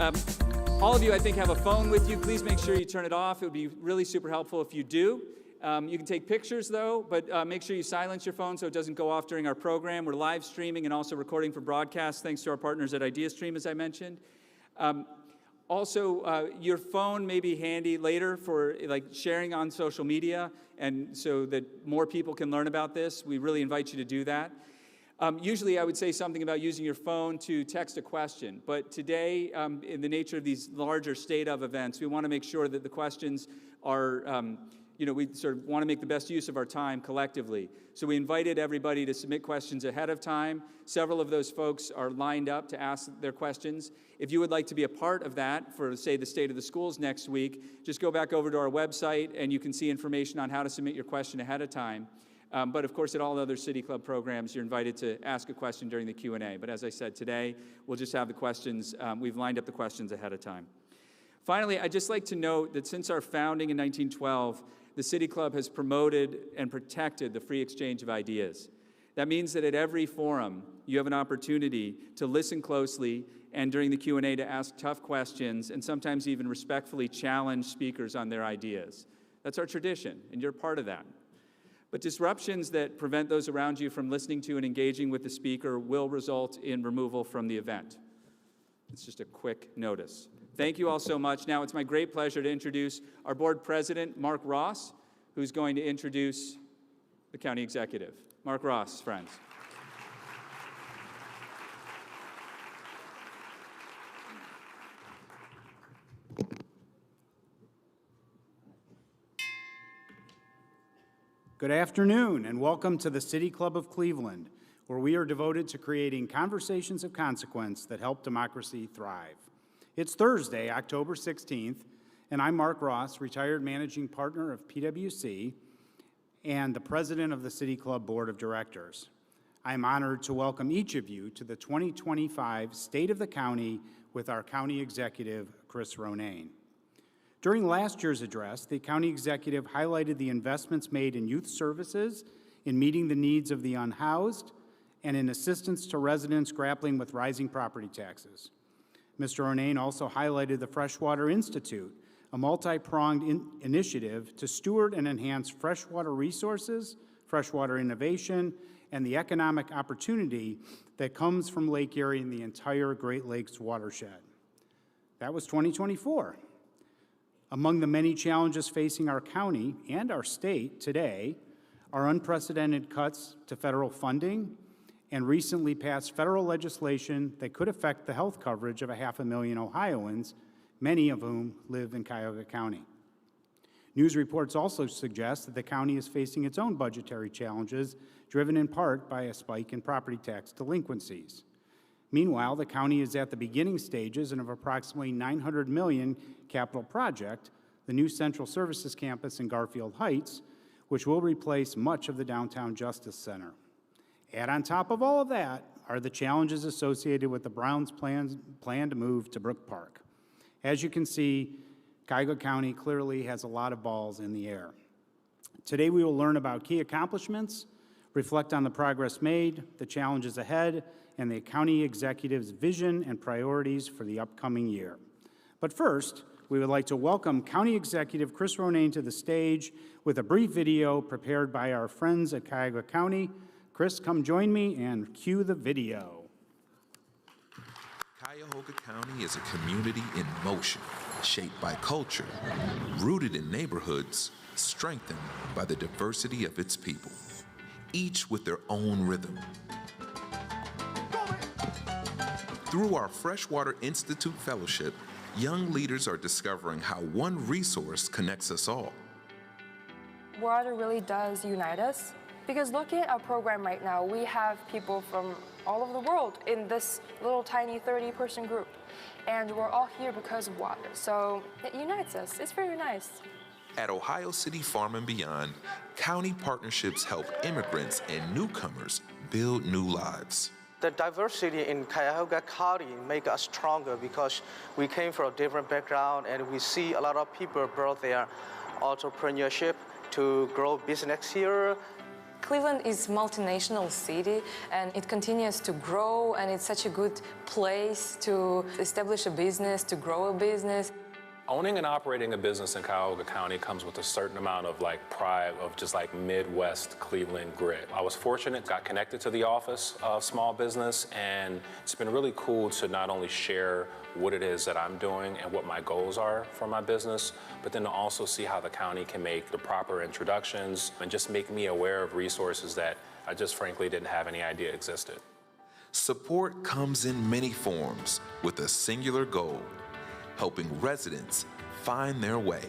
All of you, I think, have a phone with you. Please make sure you turn it off. It would be really super helpful if you do. You can take pictures, though, but make sure you silence your phone so it doesn't go off during our program. We're live streaming and also recording for broadcast, thanks to our partners at IdeaStream, as I mentioned. Also, your phone may be handy later for sharing on social media, and so that more people can learn about this. We really invite you to do that. Usually I would say something about using your phone to text a question, but today, in the nature of these larger state of events, we want to make sure that the questions are, we sort of want to make the best use of our time collectively. So we invited everybody to submit questions ahead of time. Several of those folks are lined up to ask their questions. If you would like to be a part of that for, say, the State of the Schools next week, just go back over to our website and you can see information on how to submit your question ahead of time. But of course, at all other City Club programs, you're invited to ask a question during the Q&A. But as I said, today, we'll just have the questions. We've lined up the questions ahead of time. Finally, I'd just like to note that since our founding in 1912, the City Club has promoted and protected the free exchange of ideas. That means that at every forum, you have an opportunity to listen closely and during the Q&A to ask tough questions and sometimes even respectfully challenge speakers on their ideas. That's our tradition, and you're part of that. But disruptions that prevent those around you from listening to and engaging with the speaker will result in removal from the event. It's just a quick notice. Thank you all so much. Now it's my great pleasure to introduce our board president, Mark Ross, who's going to introduce the county executive. Mark Ross, friends. Good afternoon, and welcome to the City Club of Cleveland, where we are devoted to creating conversations of consequence that help democracy thrive. It's Thursday, October 16th, and I'm Mark Ross, retired managing partner of PwC and the president of the City Club Board of Directors. I'm honored to welcome each of you to the 2025 State of the County with our county executive, Chris Ronayne. During last year's address, the county executive highlighted the investments made in youth services, in meeting the needs of the unhoused, and in assistance to residents grappling with rising property taxes. Mr. Ronayne also highlighted the Freshwater Institute, a multi-pronged initiative to steward and enhance freshwater resources, freshwater innovation, and the economic opportunity that comes from Lake Erie and the entire Great Lakes watershed. That was 2024. Among the many challenges facing our county and our state today are unprecedented cuts to federal funding and recently passed federal legislation that could affect the health coverage of 500,000 Ohioans, many of whom live in Cuyahoga County. News reports also suggest that the county is facing its own budgetary challenges, driven in part by a spike in property tax delinquencies. Meanwhile, the county is at the beginning stages of an approximately $900 million capital project, the new Central Services Campus in Garfield Heights, which will replace much of the downtown Justice Center. Add on top of all of that are the challenges associated with the Browns' plan to move to Brook Park. As you can see, Cuyahoga County clearly has a lot of balls in the air. Today we will learn about key accomplishments, reflect on the progress made, the challenges ahead, and the county executive's vision and priorities for the upcoming year. But first, we would like to welcome County Executive Chris Ronayne to the stage with a brief video prepared by our friends at Cuyahoga County. Chris, come join me and cue the video. Cuyahoga County is a community in motion, shaped by culture, rooted in neighborhoods, strengthened by the diversity of its people, each with their own rhythm. Through our Freshwater Institute Fellowship, young leaders are discovering how one resource connects us all. Water really does unite us, because looking at our program right now, we have people from all over the world in this little tiny 30-person group, and we're all here because of water, so it unites us. It's very nice. At Ohio City Farm and Beyond, county partnerships help immigrants and newcomers build new lives. The diversity in Cuyahoga County make us stronger because we came from a different background and we see a lot of people brought their entrepreneurship to grow business here. Cleveland is a multinational city, and it continues to grow, and it's such a good place to establish a business, to grow a business. Owning and operating a business in Cuyahoga County comes with a certain amount of pride of just Midwest Cleveland grit. I was fortunate, got connected to the Office of Small Business, and it's been really cool to not only share what it is that I'm doing and what my goals are for my business, but then to also see how the county can make the proper introductions and just make me aware of resources that I just frankly didn't have any idea existed. Support comes in many forms with a singular goal: helping residents find their way.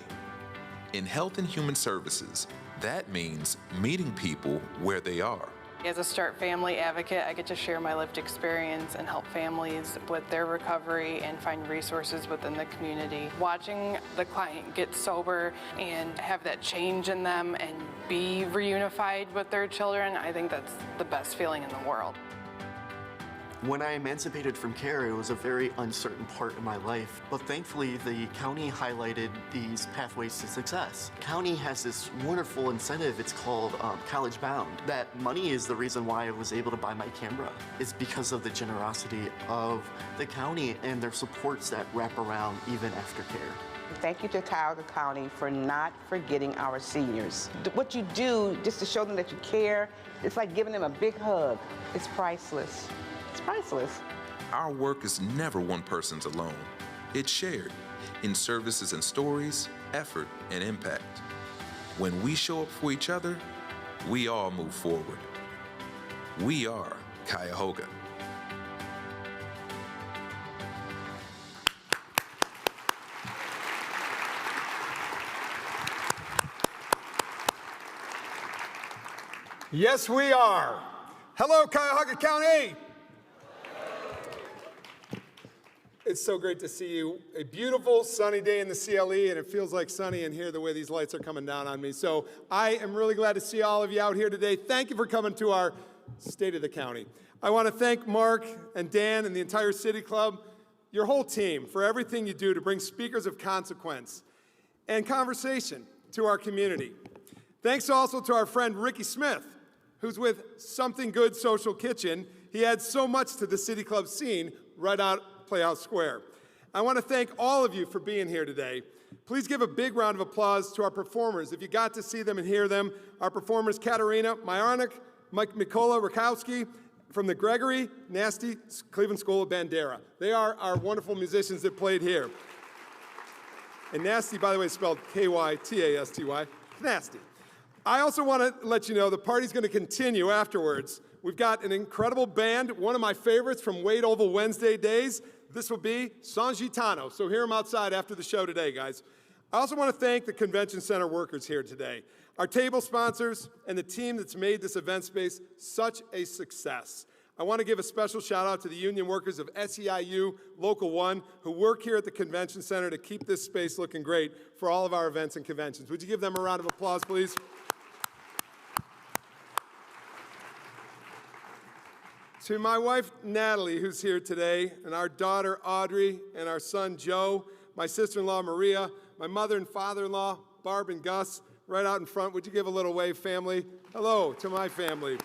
In Health and Human Services, that means meeting people where they are. As a Start Family advocate, I get to share my lived experience and help families with their recovery and find resources within the community. Watching the client get sober and have that change in them and be reunified with their children, I think that's the best feeling in the world. When I emancipated from care, it was a very uncertain part of my life, but thankfully the county highlighted these pathways to success. County has this wonderful incentive, it's called College Bound. That money is the reason why I was able to buy my camera. It's because of the generosity of the county and their supports that wrap around even after care. Thank you to Cuyahoga County for not forgetting our seniors. What you do just to show them that you care, it's like giving them a big hug. It's priceless. It's priceless. Our work is never one person's alone. It's shared in services and stories, effort and impact. When we show up for each other, we all move forward. We are Cuyahoga. Yes, we are. Hello, Cuyahoga County. It's so great to see you. A beautiful sunny day in the CLE, and it feels like sunny in here the way these lights are coming down on me. So I am really glad to see all of you out here today. Thank you for coming to our State of the County. I want to thank Mark and Dan and the entire City Club, your whole team, for everything you do to bring speakers of consequence and conversation to our community. Thanks also to our friend Ricky Smith, who's with Something Good Social Kitchen. He adds so much to the City Club scene right out Playhouse Square. I want to thank all of you for being here today. Please give a big round of applause to our performers. If you got to see them and hear them, our performers Katarina Majornik, Mike Mikola Rakowski from the Gregory Nasty Cleveland School of Bandera. They are our wonderful musicians that played here. And Nasty, by the way, is spelled K-Y-T-A-S-T-Y, Nasty. I also want to let you know the party's going to continue afterwards. We've got an incredible band, one of my favorites from Wade Oval Wednesday days. This will be San Gitano, so hear them outside after the show today, guys. I also want to thank the Convention Center workers here today, our table sponsors, and the team that's made this event space such a success. I want to give a special shout out to the union workers of SEIU Local 1 who work here at the Convention Center to keep this space looking great for all of our events and conventions. Would you give them a round of applause, please? To my wife, Natalie, who's here today, and our daughter, Audrey, and our son, Joe, my sister-in-law, Maria, my mother and father-in-law, Barb and Gus, right out in front. Would you give a little wave, family? Hello to my family.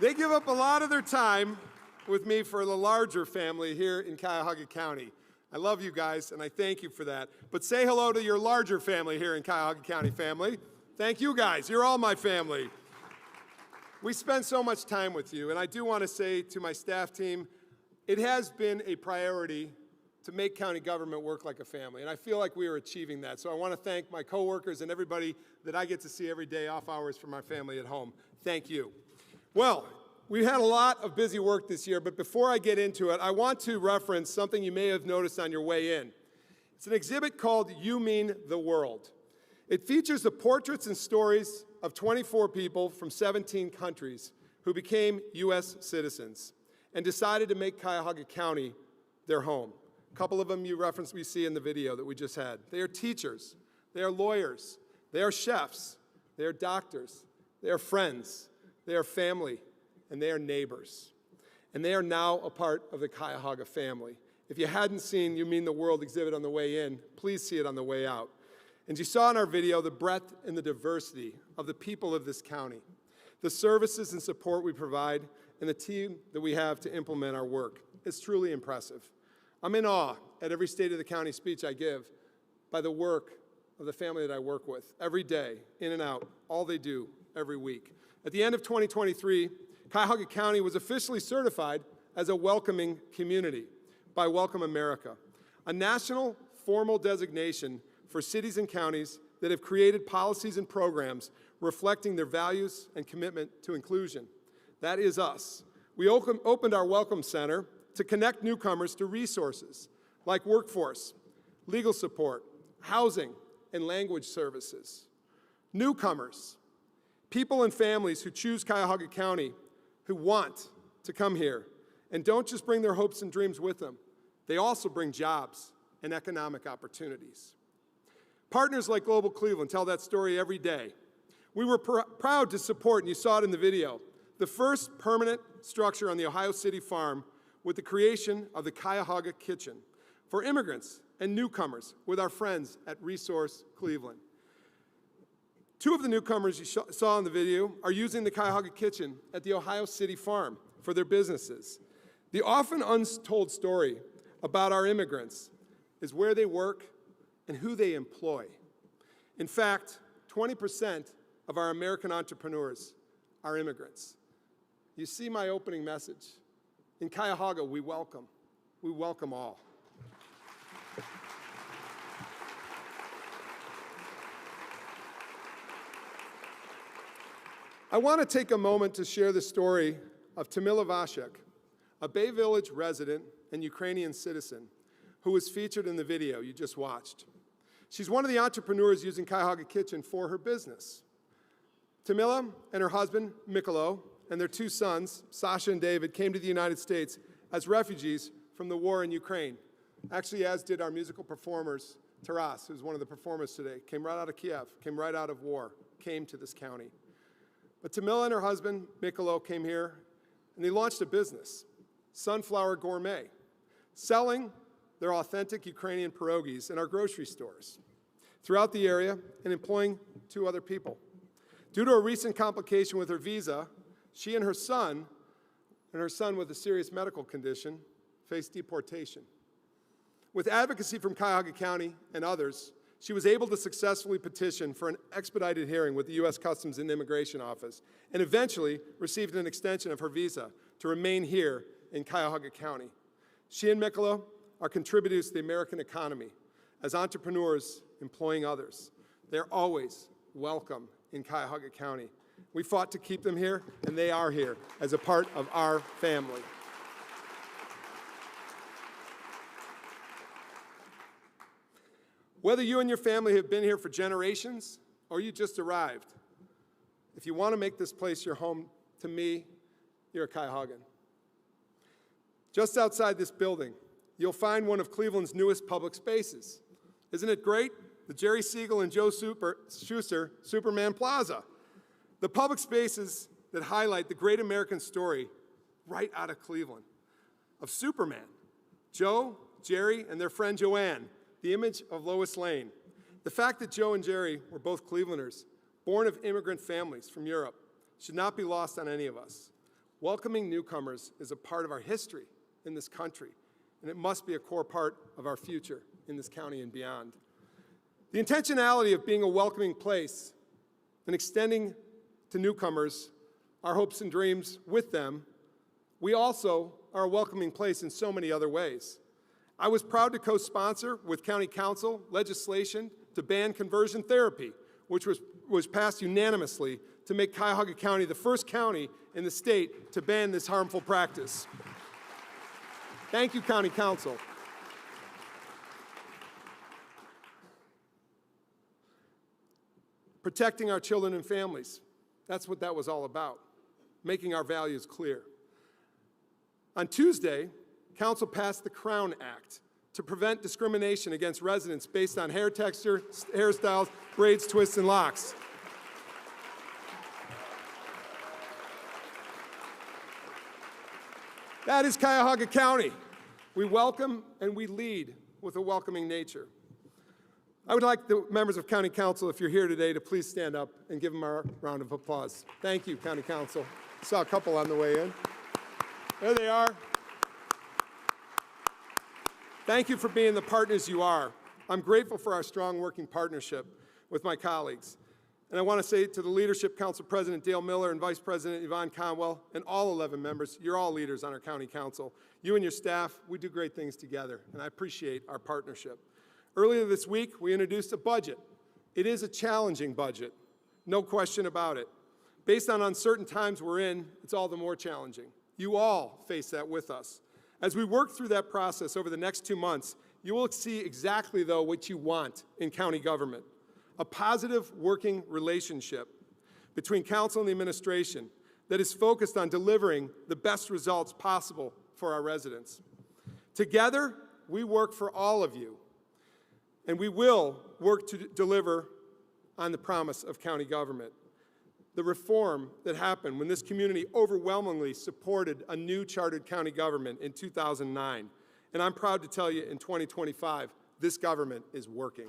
They give up a lot of their time with me for the larger family here in Cuyahoga County. I love you guys, and I thank you for that. But say hello to your larger family here in Cuyahoga County, family. Thank you guys. You're all my family. We spend so much time with you, and I do want to say to my staff team, it has been a priority to make county government work like a family, and I feel like we are achieving that. So I want to thank my coworkers and everybody that I get to see every day off hours from our family at home. Thank you. Well, we had a lot of busy work this year, but before I get into it, I want to reference something you may have noticed on your way in. It's an exhibit called You Mean the World. It features the portraits and stories of 24 people from 17 countries who became U.S. citizens and decided to make Cuyahoga County their home. A couple of them we see in the video that we just had. They are teachers, they are lawyers, they are chefs, they are doctors, they are friends, they are family, and they are neighbors. And they are now a part of the Cuyahoga family. If you hadn't seen You Mean the World exhibit on the way in, please see it on the way out. And you saw in our video the breadth and the diversity of the people of this county, the services and support we provide, and the team that we have to implement our work. It's truly impressive. I'm in awe at every State of the County speech I give by the work of the family that I work with every day, in and out, all they do every week. At the end of 2023, Cuyahoga County was officially certified as a welcoming community by Welcome America, a national formal designation for cities and counties that have created policies and programs reflecting their values and commitment to inclusion. That is us. We opened our Welcome Center to connect newcomers to resources like workforce, legal support, housing, and language services. Newcomers, people and families who choose Cuyahoga County, who want to come here, and don't just bring their hopes and dreams with them. They also bring jobs and economic opportunities. Partners like Global Cleveland tell that story every day. We were proud to support, and you saw it in the video, the first permanent structure on the Ohio City farm with the creation of the Cuyahoga Kitchen for immigrants and newcomers with our friends at Resource Cleveland. Two of the newcomers you saw in the video are using the Cuyahoga Kitchen at the Ohio City farm for their businesses. The often untold story about our immigrants is where they work and who they employ. In fact, 20% of our American entrepreneurs are immigrants. You see my opening message. In Cuyahoga, we welcome all. I want to take a moment to share the story of Tamila Vashek, a Bay Village resident and Ukrainian citizen who was featured in the video you just watched. She's one of the entrepreneurs using Cuyahoga Kitchen for her business. Tamila and her husband, Mikolo, and their two sons, Sasha and David, came to the United States as refugees from the war in Ukraine. Actually, as did our musical performers, Taras, who's one of the performers today, came right out of Kiev, came right out of war, came to this county. But Tamila and her husband, Mikolo, came here, and they launched a business, Sunflower Gourmet, selling their authentic Ukrainian pierogies in our grocery stores throughout the area and employing two other people. Due to a recent complication with her visa, she and her son with a serious medical condition, faced deportation. With advocacy from Cuyahoga County and others, she was able to successfully petition for an expedited hearing with the U.S. Customs and Immigration Office and eventually received an extension of her visa to remain here in Cuyahoga County. She and Mikolo are contributors to the American economy as entrepreneurs employing others. They're always welcome in Cuyahoga County. We fought to keep them here, and they are here as a part of our family. Whether you and your family have been here for generations or you just arrived, if you want to make this place your home, to me, you're a Cuyahogan. Just outside this building, you'll find one of Cleveland's newest public spaces. Isn't it great? The Jerry Siegel and Joe Schuster Superman Plaza. The public spaces that highlight the great American story right out of Cleveland of Superman, Joe, Jerry, and their friend Joanne, the image of Lois Lane. The fact that Joe and Jerry were both Clevelanders, born of immigrant families from Europe, should not be lost on any of us. Welcoming newcomers is a part of our history in this country, and it must be a core part of our future in this county and beyond. The intentionality of being a welcoming place and extending to newcomers our hopes and dreams with them, we also are a welcoming place in so many other ways. I was proud to co-sponsor with County Council legislation to ban conversion therapy, which was passed unanimously to make Cuyahoga County the first county in the state to ban this harmful practice. Thank you, County Council. Protecting our children and families. That's what that was all about, making our values clear. On Tuesday, Council passed the Crown Act to prevent discrimination against residents based on hair texture, hairstyles, braids, twists, and locks. That is Cuyahoga County. We welcome and we lead with a welcoming nature. I would like the members of County Council, if you're here today, to please stand up and give them our round of applause. Thank you, County Council. Saw a couple on the way in. There they are. Thank you for being the partners you are. I'm grateful for our strong working partnership with my colleagues. And I want to say to the leadership, Council President Dale Miller and Vice President Yvonne Conwell, and all 11 members, you're all leaders on our County Council. You and your staff, we do great things together, and I appreciate our partnership. Earlier this week, we introduced a budget. It is a challenging budget, no question about it. Based on uncertain times we're in, it's all the more challenging. You all face that with us. As we work through that process over the next 2 months, you will see exactly, though, what you want in county government. A positive working relationship between council and the administration that is focused on delivering the best results possible for our residents. Together, we work for all of you, and we will work to deliver on the promise of county government. The reform that happened when this community overwhelmingly supported a new chartered county government in 2009. And I'm proud to tell you in 2025, this government is working.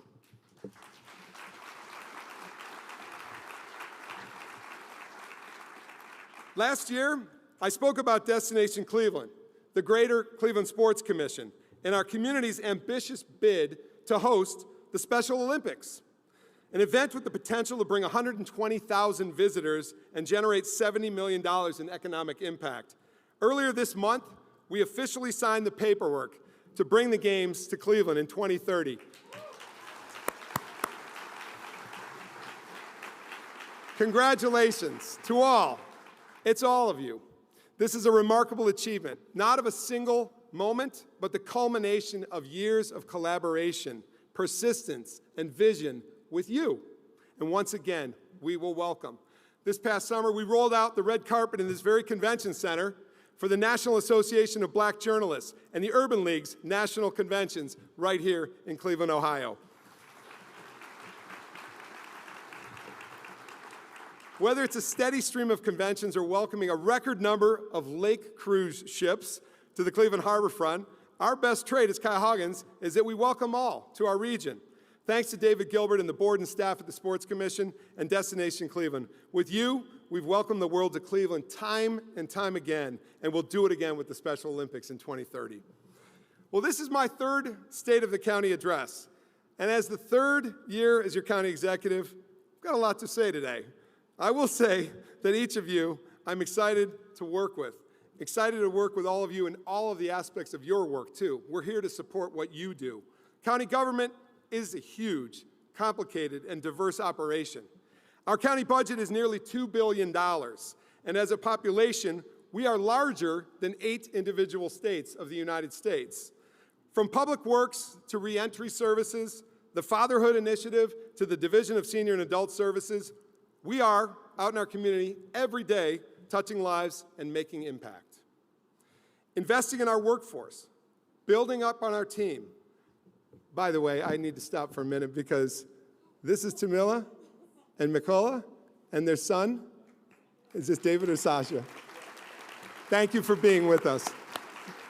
Last year, I spoke about Destination Cleveland, the Greater Cleveland Sports Commission, and our community's ambitious bid to host the Special Olympics, an event with the potential to bring 120,000 visitors and generate $70 million in economic impact. Earlier this month, we officially signed the paperwork to bring the Games to Cleveland in 2030. Congratulations to all. It's all of you. This is a remarkable achievement, not of a single moment, but the culmination of years of collaboration, persistence, and vision with you. And once again, we will welcome. This past summer, we rolled out the red carpet in this very convention center for the National Association of Black Journalists and the Urban League's national conventions right here in Cleveland, Ohio. Whether it's a steady stream of conventions or welcoming a record number of lake cruise ships to the Cleveland Harbor Front, our best trait as Cuyahoggans is that we welcome all to our region. Thanks to David Gilbert and the board and staff at the Sports Commission and Destination Cleveland. With you, we've welcomed the world to Cleveland time and time again, and we'll do it again with the Special Olympics in 2030. Well, this is my third State of the County address, and as the third year as your county executive, I've got a lot to say today. I will say that each of you, I'm excited to work with. Excited to work with all of you in all of the aspects of your work, too. We're here to support what you do. County government is a huge, complicated, and diverse operation. Our county budget is nearly $2 billion, and as a population, we are larger than 8 individual states of the United States. From public works to reentry services, the Fatherhood Initiative to the Division of Senior and Adult Services, we are out in our community every day touching lives and making impact. Investing in our workforce, building up on our team. By the way, I need to stop for a minute because this is Tamila and Mikola and their son. Is this David or Sasha? Thank you for being with us.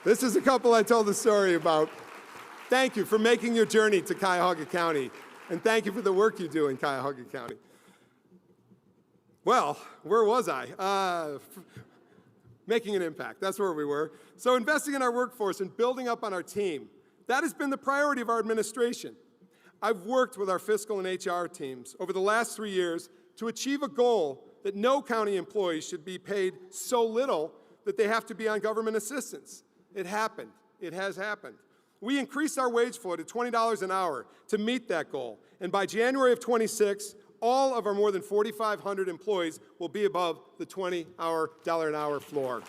This is a couple I told the story about. Thank you for making your journey to Cuyahoga County, and thank you for the work you do in Cuyahoga County. Well, where was I? Making an impact, that's where we were. So investing in our workforce and building up on our team, that has been the priority of our administration. I've worked with our fiscal and HR teams over the last 3 years to achieve a goal that no county employees should be paid so little that they have to be on government assistance. It happened, it has happened. We increased our wage floor to $20 an hour to meet that goal, and by January of '26, all of our more than 4,500 employees will be above the $20 an hour floor.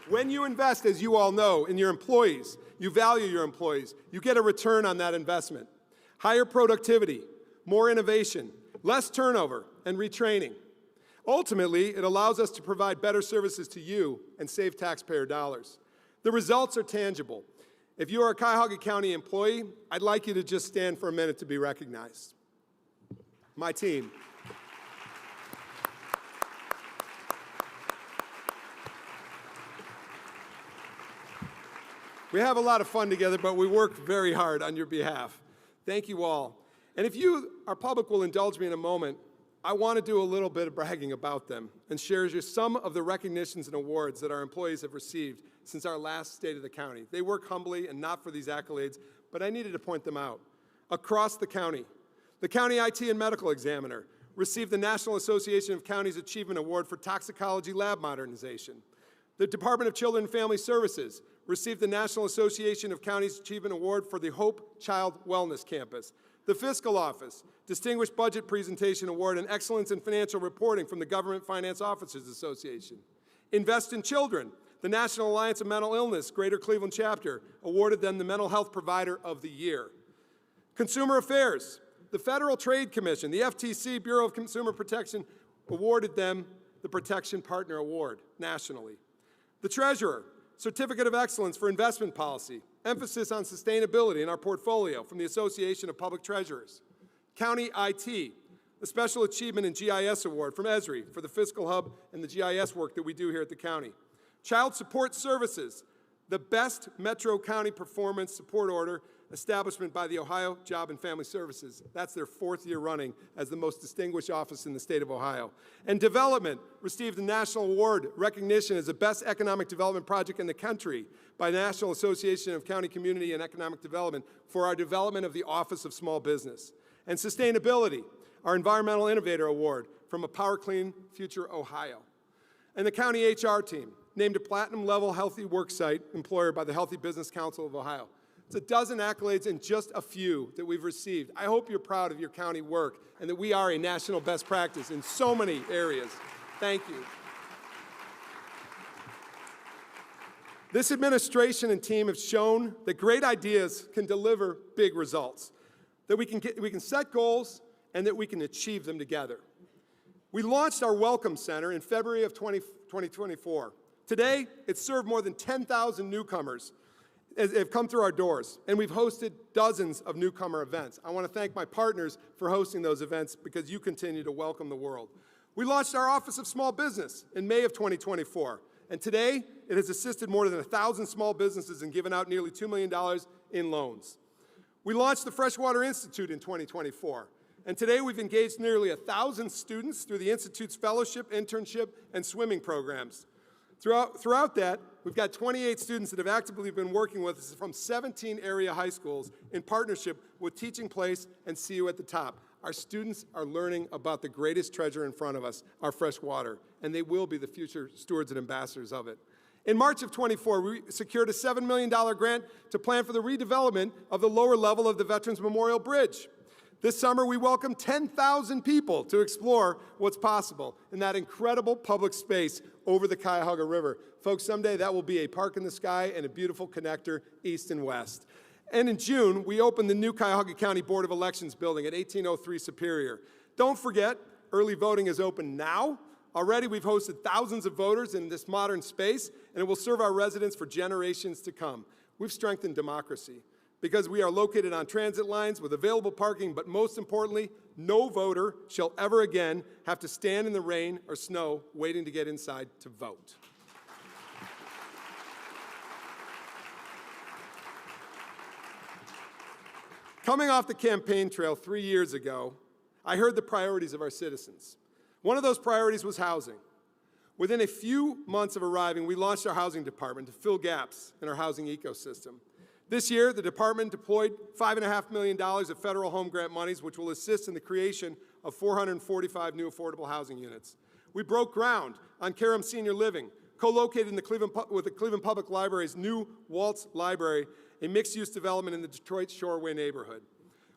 When you invest, as you all know, in your employees, you value your employees, you get a return on that investment. Higher productivity, more innovation, less turnover, and retraining. Ultimately, it allows us to provide better services to you and save taxpayer dollars. The results are tangible. If you are a Cuyahoga County employee, I'd like you to just stand for a minute to be recognized. My team. We have a lot of fun together, but we work very hard on your behalf. Thank you all. And if you, our public, will indulge me in a moment, I want to do a little bit of bragging about them and share just some of the recognitions and awards that our employees have received since our last State of the County. They work humbly and not for these accolades, but I needed to point them out. Across the county, the County IT and Medical Examiner received the National Association of Counties Achievement Award for Toxicology Lab Modernization. The Department of Children and Family Services received the National Association of Counties Achievement Award for the Hope Child Wellness Campus. The Fiscal Office, Distinguished Budget Presentation Award and Excellence in Financial Reporting from the Government Finance Officers Association. Invest in Children, the National Alliance of Mental Illness Greater Cleveland Chapter awarded them the Mental Health Provider of the Year. Consumer Affairs, the Federal Trade Commission, the FTC, Bureau of Consumer Protection, awarded them the Protection Partner Award nationally. The Treasurer, Certificate of Excellence for Investment Policy, emphasis on sustainability in our portfolio from the Association of Public Treasurers. County IT, the Special Achievement in GIS Award from Esri for the Fiscal Hub and the GIS work that we do here at the county. Child Support Services, the Best Metro County Performance Support Order establishment by the Ohio Job and Family Services. That's their 4th year running as the most distinguished office in the state of Ohio. And Development received the National Award recognition as the best economic development project in the country by the National Association of County Community and Economic Development for our development of the Office of Small Business. And Sustainability, our Environmental Innovator Award from A Power Clean Future Ohio. And the county HR team, named a platinum level healthy worksite employer by the Healthy Business Council of Ohio. It's a dozen accolades and just a few that we've received. I hope you're proud of your county work and that we are a national best practice in so many areas. Thank you. This administration and team have shown that great ideas can deliver big results, that we can set goals and that we can achieve them together. We launched our Welcome Center in February of 2024. Today, it's served more than 10,000 newcomers as have come through our doors, and we've hosted dozens of newcomer events. I want to thank my partners for hosting those events because you continue to welcome the world. We launched our Office of Small Business in May of 2024, and today it has assisted more than 1,000 small businesses and given out nearly $2 million in loans. We launched the Freshwater Institute in 2024, and today we've engaged nearly 1,000 students through the Institute's fellowship, internship, and swimming programs. Throughout that, we've got 28 students that have actively been working with us from 17 area high schools in partnership with Teaching Place and See You at the Top. Our students are learning about the greatest treasure in front of us, our fresh water, and they will be the future stewards and ambassadors of it. In March of 24, we secured a $7 million grant to plan for the redevelopment of the lower level of the Veterans Memorial Bridge. This summer, we welcome 10,000 people to explore what's possible in that incredible public space over the Cuyahoga River. Folks, someday that will be a park in the sky and a beautiful connector east and west. And in June, we opened the new Cuyahoga County Board of Elections building at 1803 Superior. Don't forget, early voting is open now. Already, we've hosted thousands of voters in this modern space, and it will serve our residents for generations to come. We've strengthened democracy, because we are located on transit lines with available parking, but most importantly, no voter shall ever again have to stand in the rain or snow waiting to get inside to vote. Coming off the campaign trail 3 years ago, I heard the priorities of our citizens. One of those priorities was housing. Within a few months of arriving, we launched our housing department to fill gaps in our housing ecosystem. This year, the department deployed $5.5 million of federal home grant monies, which will assist in the creation of 445 new affordable housing units. We broke ground on Karam Senior Living, co-located in with the Cleveland Public Library's new Waltz Library, a mixed-use development in the Detroit Shoreway neighborhood.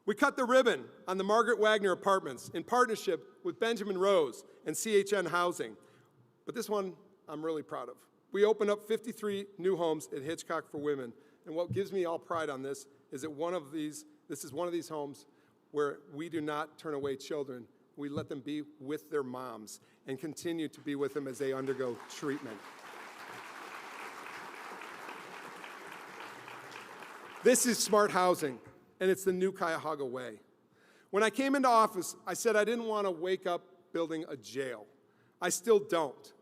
We cut the ribbon on the Margaret Wagner Apartments in partnership with Benjamin Rose and CHN Housing. But this one I'm really proud of. We opened up 53 new homes at Hitchcock for Women. And what gives me all pride on this is that this is one of these homes where we do not turn away children. We let them be with their moms and continue to be with them as they undergo treatment. This is smart housing, and it's the new Cuyahoga way. When I came into office, I said I didn't want to wake up building a jail. I still don't.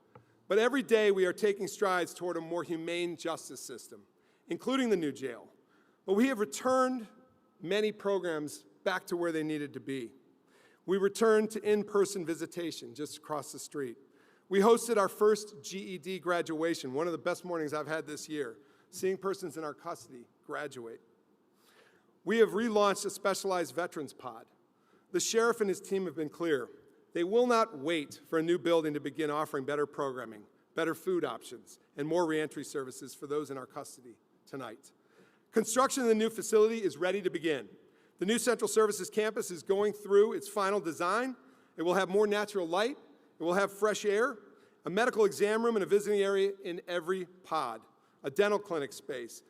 But every day we are taking strides toward a more humane justice system. including the new jail. But we have returned many programs back to where they needed to be. We returned to in-person visitation just across the street. We hosted our first GED graduation, one of the best mornings I've had this year, seeing persons in our custody graduate. We have relaunched a specialized veterans pod. The sheriff and his team have been clear. They will not wait for a new building to begin offering better programming, better food options, and more reentry services for those in our custody tonight. Construction of the new facility is ready to begin. The new Central Services campus is going through its final design. It will have more natural light. It will have fresh air, a medical exam room and a visiting area in every pod, a dental clinic space,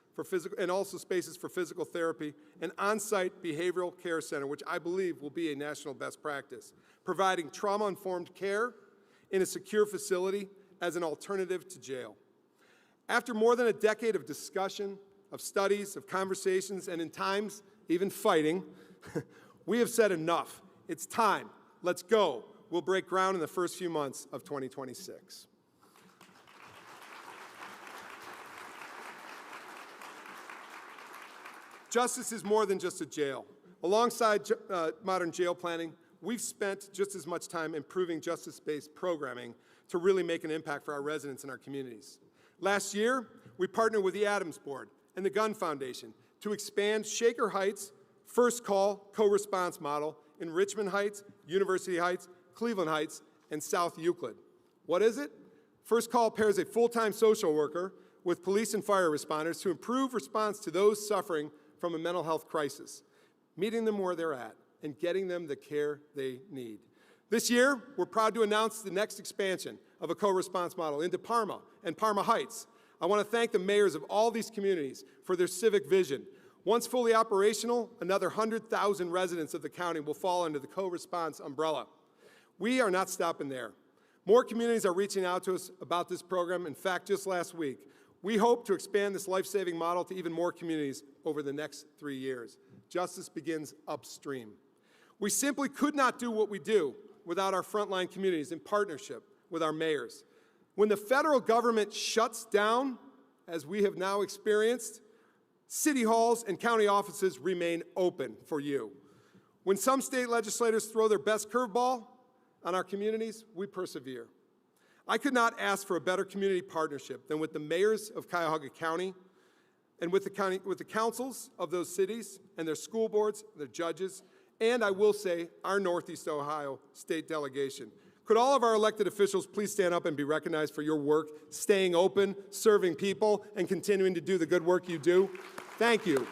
and also spaces for physical therapy, an on-site behavioral care center, which I believe will be a national best practice, providing trauma-informed care in a secure facility as an alternative to jail. After more than a decade of discussion, of studies, of conversations, and in times even fighting, we have said enough. It's time. Let's go. We'll break ground in the first few months of 2026. Justice is more than just a jail. Alongside modern jail planning, we've spent just as much time improving justice-based programming to really make an impact for our residents and our communities. Last year, we partnered with the Adams Board and the Gun Foundation to expand Shaker Heights' first call co-response model in Richmond Heights, University Heights, Cleveland Heights, and South Euclid. What is it? First Call pairs a full-time social worker with police and fire responders to improve response to those suffering from a mental health crisis, meeting them where they're at and getting them the care they need. This year, we're proud to announce the next expansion of a co-response model into Parma and Parma Heights. I want to thank the mayors of all these communities for their civic vision. Once fully operational, another 100,000 residents of the county will fall under the co-response umbrella. We are not stopping there. More communities are reaching out to us about this program. In fact, just last week, we hope to expand this life-saving model to even more communities over the next 3 years. Justice begins upstream. We simply could not do what we do without our frontline communities in partnership with our mayors. When the federal government shuts down, as we have now experienced, city halls and county offices remain open for you. When some state legislators throw their best curveball on our communities, we persevere. I could not ask for a better community partnership than with the mayors of Cuyahoga County and with the councils of those cities and their school boards, their judges, and I will say our Northeast Ohio state delegation. Could all of our elected officials please stand up and be recognized for your work, staying open, serving people, and continuing to do the good work you do? Thank you.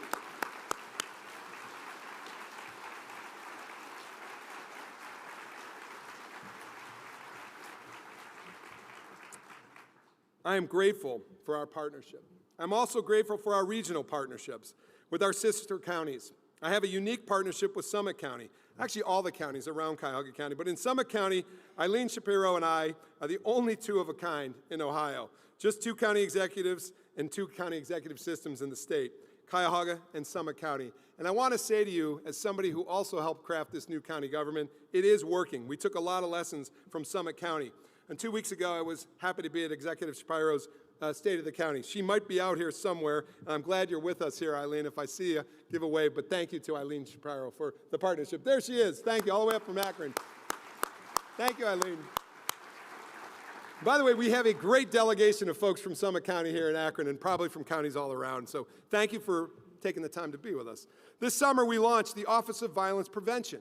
I am grateful for our partnership. I'm also grateful for our regional partnerships with our sister counties. I have a unique partnership with Summit County, actually all the counties around Cuyahoga County, but in Summit County, Eileen Shapiro and I are the only two of a kind in Ohio. Just 2 county executives and 2 county executive systems in the state, Cuyahoga and Summit County. And I want to say to you, as somebody who also helped craft this new county government, it is working. We took a lot of lessons from Summit County. And 2 weeks ago, I was happy to be at Executive Shapiro's State of the County. She might be out here somewhere, and I'm glad you're with us here, Eileen. If I see you, give a wave. But thank you to Eileen Shapiro for the partnership. There she is. Thank you, all the way up from Akron. Thank you, Eileen. By the way, we have a great delegation of folks from Summit County here in Akron and probably from counties all around. So thank you for taking the time to be with us. This summer, we launched the Office of Violence Prevention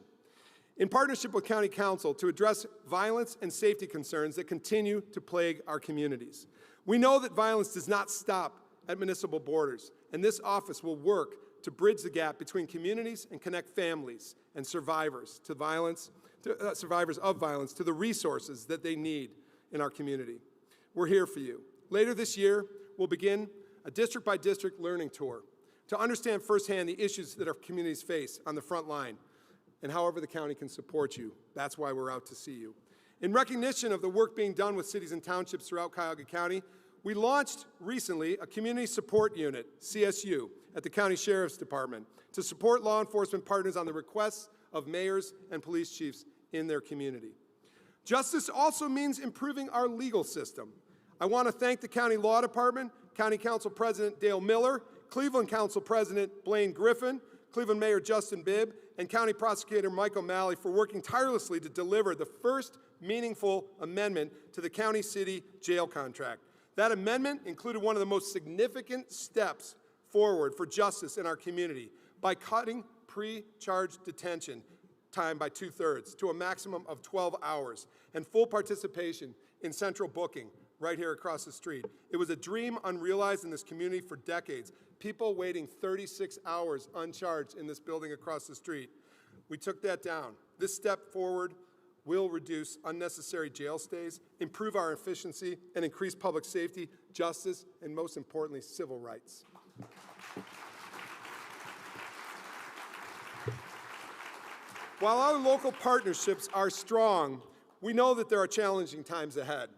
in partnership with County Council to address violence and safety concerns that continue to plague our communities. We know that violence does not stop at municipal borders, and this office will work to bridge the gap between communities and connect families and survivors to violence, survivors of violence to the resources that they need in our community. We're here for you. Later this year, we'll begin a district-by-district learning tour to understand firsthand the issues that our communities face on the front line and however the county can support you. That's why we're out to see you. In recognition of the work being done with cities and townships throughout Cuyahoga County, we launched recently a Community Support Unit, CSU, at the County Sheriff's Department to support law enforcement partners on the requests of mayors and police chiefs in their community. Justice also means improving our legal system. I want to thank the County Law Department, County Council President Dale Miller, Cleveland Council President Blaine Griffin, Cleveland Mayor Justin Bibb, and County Prosecutor Mike O'Malley for working tirelessly to deliver the first meaningful amendment to the county-city jail contract. That amendment included one of the most significant steps forward for justice in our community by cutting pre-charge detention time by 2/3 to a maximum of 12 hours and full participation in central booking right here across the street. It was a dream unrealized in this community for decades. People waiting 36 hours uncharged in this building across the street. We took that down. This step forward will reduce unnecessary jail stays, improve our efficiency, and increase public safety, justice, and most importantly, civil rights. While our local partnerships are strong, we know that there are challenging times ahead.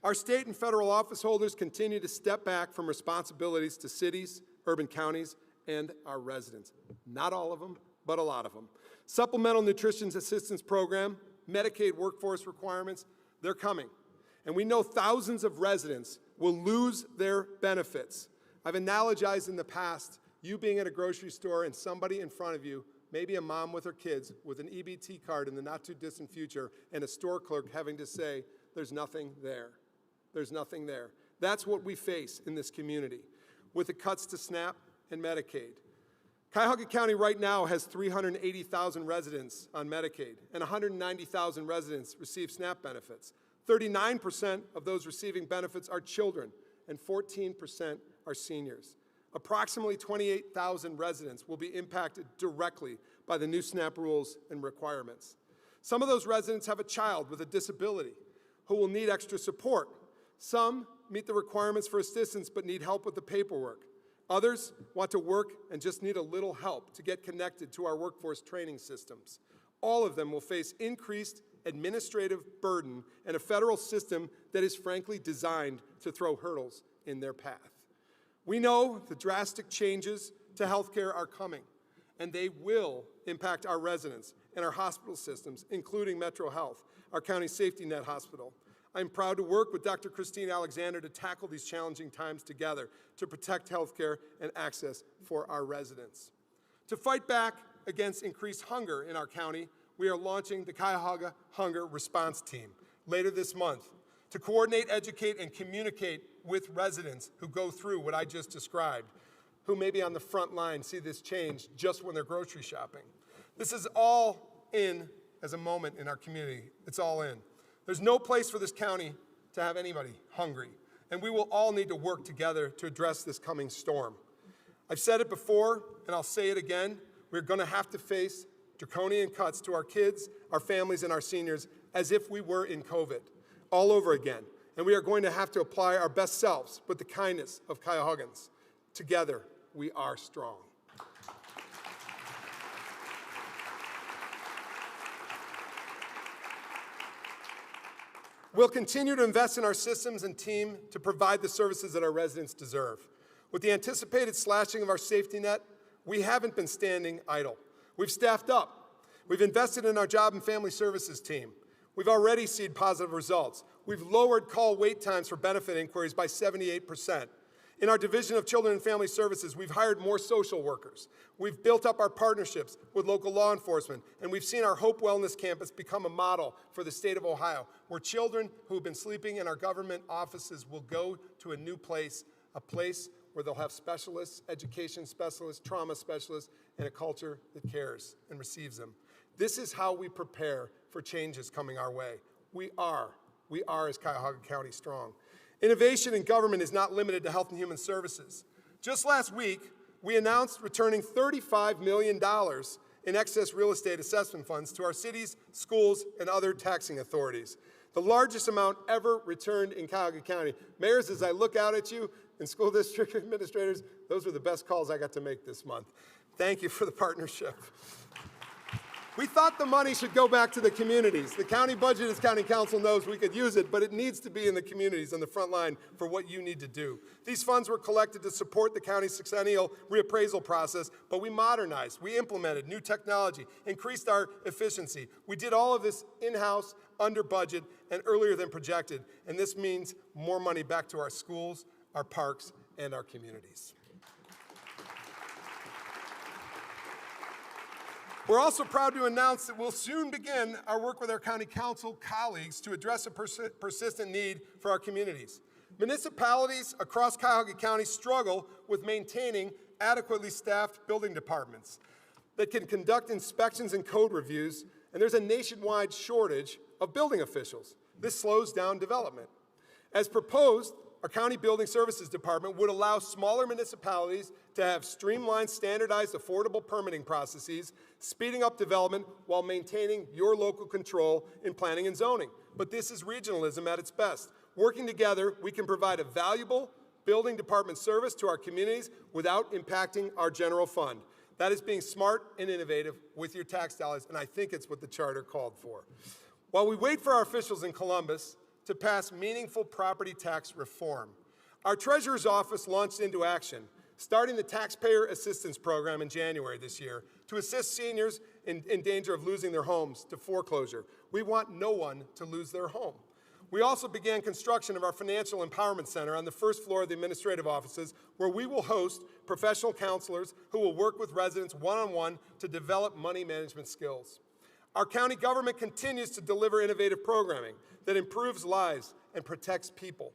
Our state and federal office holders continue to step back from responsibilities to cities, urban counties, and our residents. Not all of them, but a lot of them. Supplemental Nutrition Assistance Program, Medicaid workforce requirements, they're coming. And we know thousands of residents will lose their benefits. I've analogized in the past, you being at a grocery store and somebody in front of you, maybe a mom with her kids with an EBT card in the not too distant future, and a store clerk having to say, there's nothing there. There's nothing there. That's what we face in this community with the cuts to SNAP and Medicaid. Cuyahoga County right now has 380,000 residents on Medicaid, and 190,000 residents receive SNAP benefits. 39% of those receiving benefits are children, and 14% are seniors. Approximately 28,000 residents will be impacted directly by the new SNAP rules and requirements. Some of those residents have a child with a disability who will need extra support. Some meet the requirements for assistance but need help with the paperwork. Others want to work and just need a little help to get connected to our workforce training systems. All of them will face increased administrative burden and a federal system that is frankly designed to throw hurdles in their path. We know the drastic changes to healthcare are coming, and they will impact our residents and our hospital systems, including Metro Health, our county safety net hospital. I'm proud to work with Dr. Christine Alexander to tackle these challenging times together to protect healthcare and access for our residents. To fight back against increased hunger in our county, we are launching the Cuyahoga Hunger Response Team later this month to coordinate, educate, and communicate with residents who go through what I just described, who maybe on the front line see this change just when they're grocery shopping. This is all in as a moment in our community. It's all in. There's no place for this county to have anybody hungry, and we will all need to work together to address this coming storm. I've said it before, and I'll say it again, we're going to have to face draconian cuts to our kids, our families, and our seniors as if we were in COVID all over again. And we are going to have to apply our best selves with the kindness of Cuyahoogans. Together, we are strong. We'll continue to invest in our systems and team to provide the services that our residents deserve. With the anticipated slashing of our safety net, we haven't been standing idle. We've staffed up. We've invested in our job and family services team. We've already seen positive results. We've lowered call wait times for benefit inquiries by 78%. In our Division of Children and Family Services, we've hired more social workers. We've built up our partnerships with local law enforcement, and we've seen our Hope Wellness Campus become a model for the state of Ohio, where children who have been sleeping in our government offices will go to a new place, a place where they'll have specialists, education specialists, trauma specialists, and a culture that cares and receives them. This is how we prepare for changes coming our way. We are as Cuyahoga County strong. Innovation in government is not limited to health and human services. Just last week, we announced returning $35 million in excess real estate assessment funds to our cities, schools, and other taxing authorities. The largest amount ever returned in Cuyahoga County. Mayors, as I look out at you, and school district administrators, those were the best calls I got to make this month. Thank you for the partnership. We thought the money should go back to the communities. The county budget, as county council knows, we could use it, but it needs to be in the communities on the front line for what you need to do. These funds were collected to support the county's sexennial reappraisal process, but we modernized, we implemented new technology, increased our efficiency. We did all of this in-house, under budget, and earlier than projected, and this means more money back to our schools, our parks, and our communities. We're also proud to announce that we'll soon begin our work with our county council colleagues to address a persistent need for our communities. Municipalities across Cuyahoga County struggle with maintaining adequately staffed building departments that can conduct inspections and code reviews, and there's a nationwide shortage of building officials. This slows down development. As proposed, our County Building Services Department would allow smaller municipalities to have streamlined, standardized, affordable permitting processes, speeding up development while maintaining your local control in planning and zoning. But this is regionalism at its best. Working together, we can provide a valuable building department service to our communities without impacting our general fund. That is being smart and innovative with your tax dollars, and I think it's what the charter called for. While we wait for our officials in Columbus to pass meaningful property tax reform, our Treasurer's Office launched into action, starting the Taxpayer Assistance Program in January this year to assist seniors in danger of losing their homes to foreclosure. We want no one to lose their home. We also began construction of our Financial Empowerment Center on the first floor of the administrative offices, where we will host professional counselors who will work with residents one-on-one to develop money management skills. Our county government continues to deliver innovative programming that improves lives and protects people.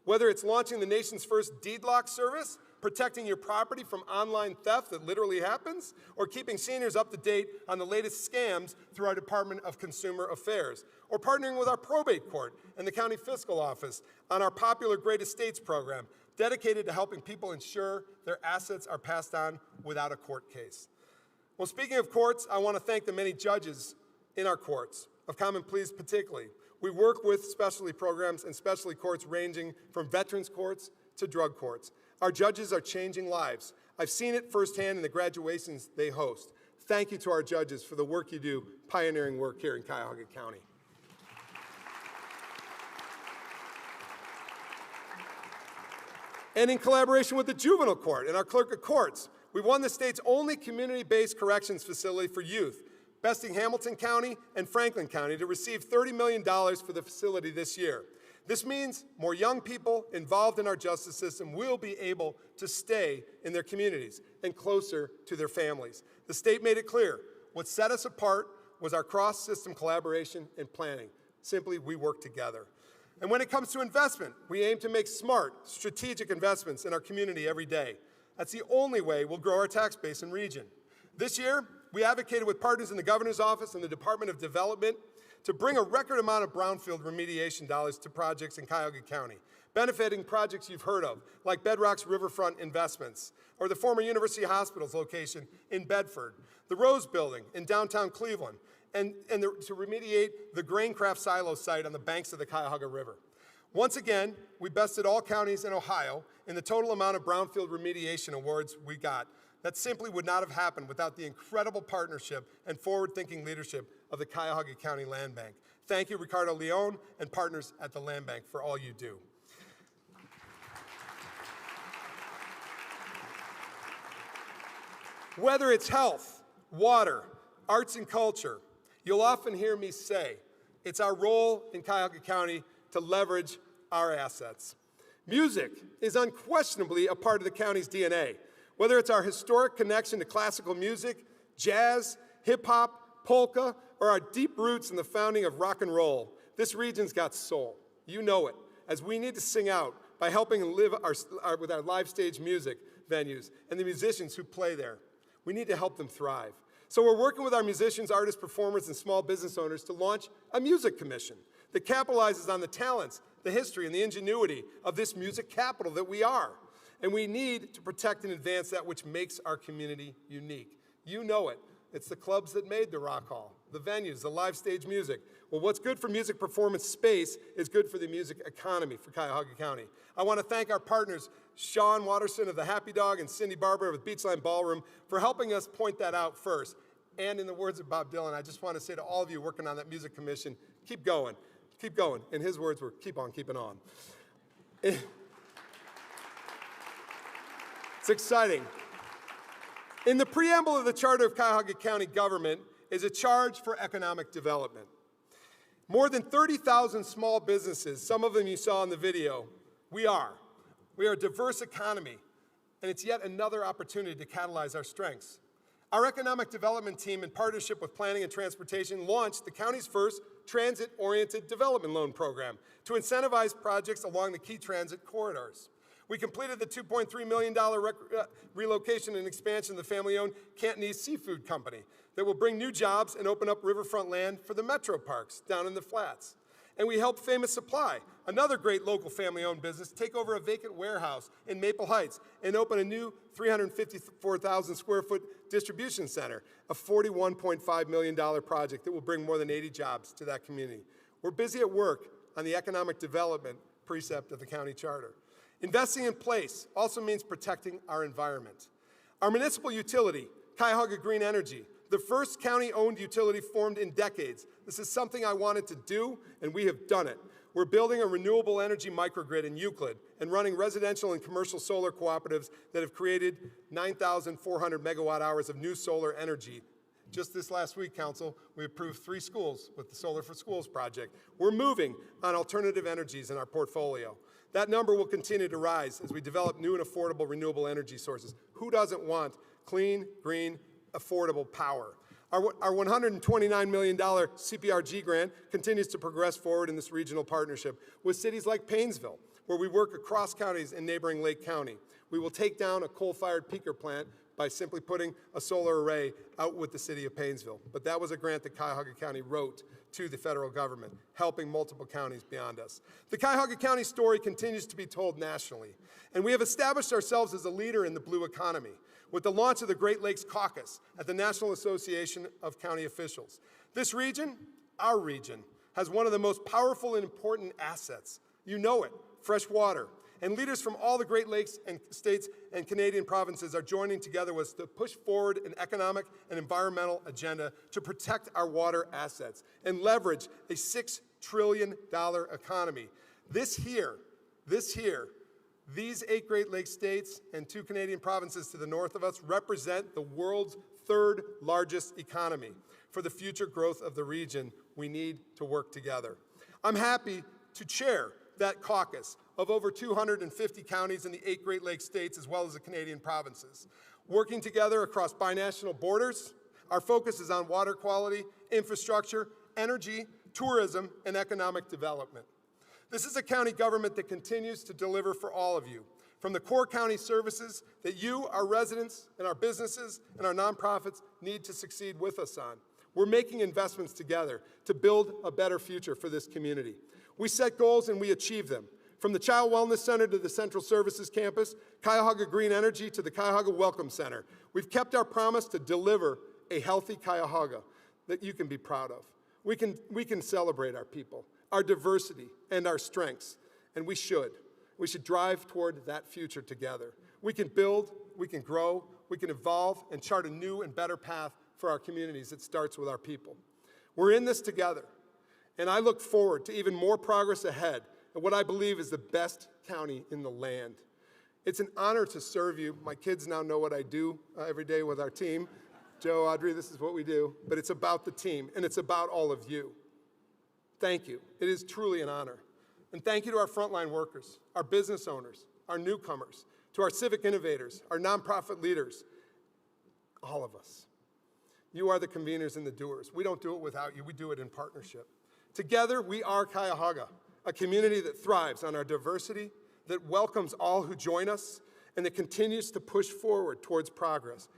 Whether it's launching the nation's first deed lock service, protecting your property from online theft that literally happens, or keeping seniors up to date on the latest scams through our Department of Consumer Affairs, or partnering with our probate court and the county fiscal office on our popular Great Estates program, dedicated to helping people ensure their assets are passed on without a court case. Well, speaking of courts, I want to thank the many judges in our courts, of common pleas particularly. We work with specialty programs and specialty courts ranging from veterans courts to drug courts. Our judges are changing lives. I've seen it firsthand in the graduations they host. Thank you to our judges for the work you do, pioneering work here in Cuyahoga County. And in collaboration with the juvenile court and our clerk of courts, we won the state's only community-based corrections facility for youth, besting Hamilton County and Franklin County to receive $30 million for the facility this year. This means more young people involved in our justice system will be able to stay in their communities and closer to their families. The state made it clear. What set us apart was our cross-system collaboration and planning. Simply, we work together. And when it comes to investment, we aim to make smart, strategic investments in our community every day. That's the only way we'll grow our tax base and region. This year, we advocated with partners in the Governor's Office and the Department of Development to bring a record amount of brownfield remediation dollars to projects in Cuyahoga County, benefiting projects you've heard of, like Bedrock's Riverfront Investments, or the former University Hospital's location in Bedford, the Rose Building in downtown Cleveland, and to remediate the Graincraft silo site on the banks of the Cuyahoga River. Once again, we bested all counties in Ohio in the total amount of brownfield remediation awards we got. That simply would not have happened without the incredible partnership and forward-thinking leadership of the Cuyahoga County Land Bank. Thank you, Ricardo Leone and partners at the Land Bank, for all you do. Whether it's health, water, arts and culture, you'll often hear me say, it's our role in Cuyahoga County to leverage our assets. Music is unquestionably a part of the county's DNA. Whether it's our historic connection to classical music, jazz, hip-hop, polka, or our deep roots in the founding of rock and roll, this region's got soul. You know it, as we need to sing out by helping live with our live stage music venues and the musicians who play there. We need to help them thrive. So we're working with our musicians, artists, performers, and small business owners to launch a music commission that capitalizes on the talents, the history, and the ingenuity of this music capital that we are. And we need to protect and advance that which makes our community unique. You know it. It's the clubs that made the Rock Hall, the venues, the live stage music. Well, what's good for music performance space is good for the music economy for Cuyahoga County. I want to thank our partners, Sean Watterson of the Happy Dog and Cindy Barber of the Beachline Ballroom, for helping us point that out first. And in the words of Bob Dylan, I just want to say to all of you working on that music commission, keep going. Keep going. And his words were, keep on keeping on. It's exciting. In the preamble of the Charter of Cuyahoga County Government is a charge for economic development. More than 30,000 small businesses, some of them you saw in the video, we are a diverse economy, and it's yet another opportunity to catalyze our strengths. Our economic development team, in partnership with Planning and Transportation, launched the county's first transit-oriented development loan program to incentivize projects along the key transit corridors. We completed the $2.3 million relocation and expansion of the family-owned Cantonese Seafood Company that will bring new jobs and open up riverfront land for the metro parks down in the flats. And we helped Famous Supply, another great local family-owned business, take over a vacant warehouse in Maple Heights and open a new 354,000 square foot distribution center, a $41.5 million project that will bring more than 80 jobs to that community. We're busy at work on the economic development precept of the county charter. Investing in place also means protecting our environment. Our municipal utility, Cuyahoga Green Energy, the first county-owned utility formed in decades. This is something I wanted to do, and we have done it. We're building a renewable energy microgrid in Euclid and running residential and commercial solar cooperatives that have created 9,400 megawatt hours of new solar energy. Just this last week, Council, we approved 3 schools with the Solar for Schools project. We're moving on alternative energies in our portfolio. That number will continue to rise as we develop new and affordable renewable energy sources. Who doesn't want clean, green, affordable power? Our $129 million CPRG grant continues to progress forward in this regional partnership with cities like Paynesville, where we work across counties in neighboring Lake County. We will take down a coal-fired peaker plant by simply putting a solar array out with the city of Paynesville. But that was a grant that Cuyahoga County wrote to the federal government, helping multiple counties beyond us. The Cuyahoga County story continues to be told nationally, and we have established ourselves as a leader in the blue economy with the launch of the Great Lakes Caucus at the National Association of County Officials. This region, our region, has one of the most powerful and important assets. You know it, fresh water. And leaders from all the Great Lakes and states and Canadian provinces are joining together with us to push forward an economic and environmental agenda to protect our water assets and leverage a $6 trillion economy. These 8 Great Lakes states and 2 Canadian provinces to the north of us represent the world's 3rd largest economy. For the future growth of the region, we need to work together. I'm happy to chair that caucus of over 250 counties in the 8 Great Lakes states as well as the Canadian provinces. Working together across binational borders, our focus is on water quality, infrastructure, energy, tourism, and economic development. This is a county government that continues to deliver for all of you, from the core county services that you, our residents, and our businesses and our nonprofits need to succeed with us on. We're making investments together to build a better future for this community. We set goals and we achieve them. From the Child Wellness Center to the Central Services Campus, Cuyahoga Green Energy to the Cuyahoga Welcome Center, we've kept our promise to deliver a healthy Cuyahoga that you can be proud of. We can celebrate our people, our diversity, and our strengths, and we should. We should drive toward that future together. We can build, we can grow, we can evolve, and chart a new and better path for our communities that starts with our people. We're in this together, and I look forward to even more progress ahead in what I believe is the best county in the land. It's an honor to serve you. My kids now know what I do every day with our team. Joe, Audrey, this is what we do, but it's about the team, and it's about all of you. Thank you. It is truly an honor. And thank you to our frontline workers, our business owners, our newcomers, to our civic innovators, our nonprofit leaders, all of us. You are the conveners and the doers. We don't do it without you. We do it in partnership. Together, we are Cuyahoga, a community that thrives on our diversity, that welcomes all who join us, and that continues to push forward towards progress.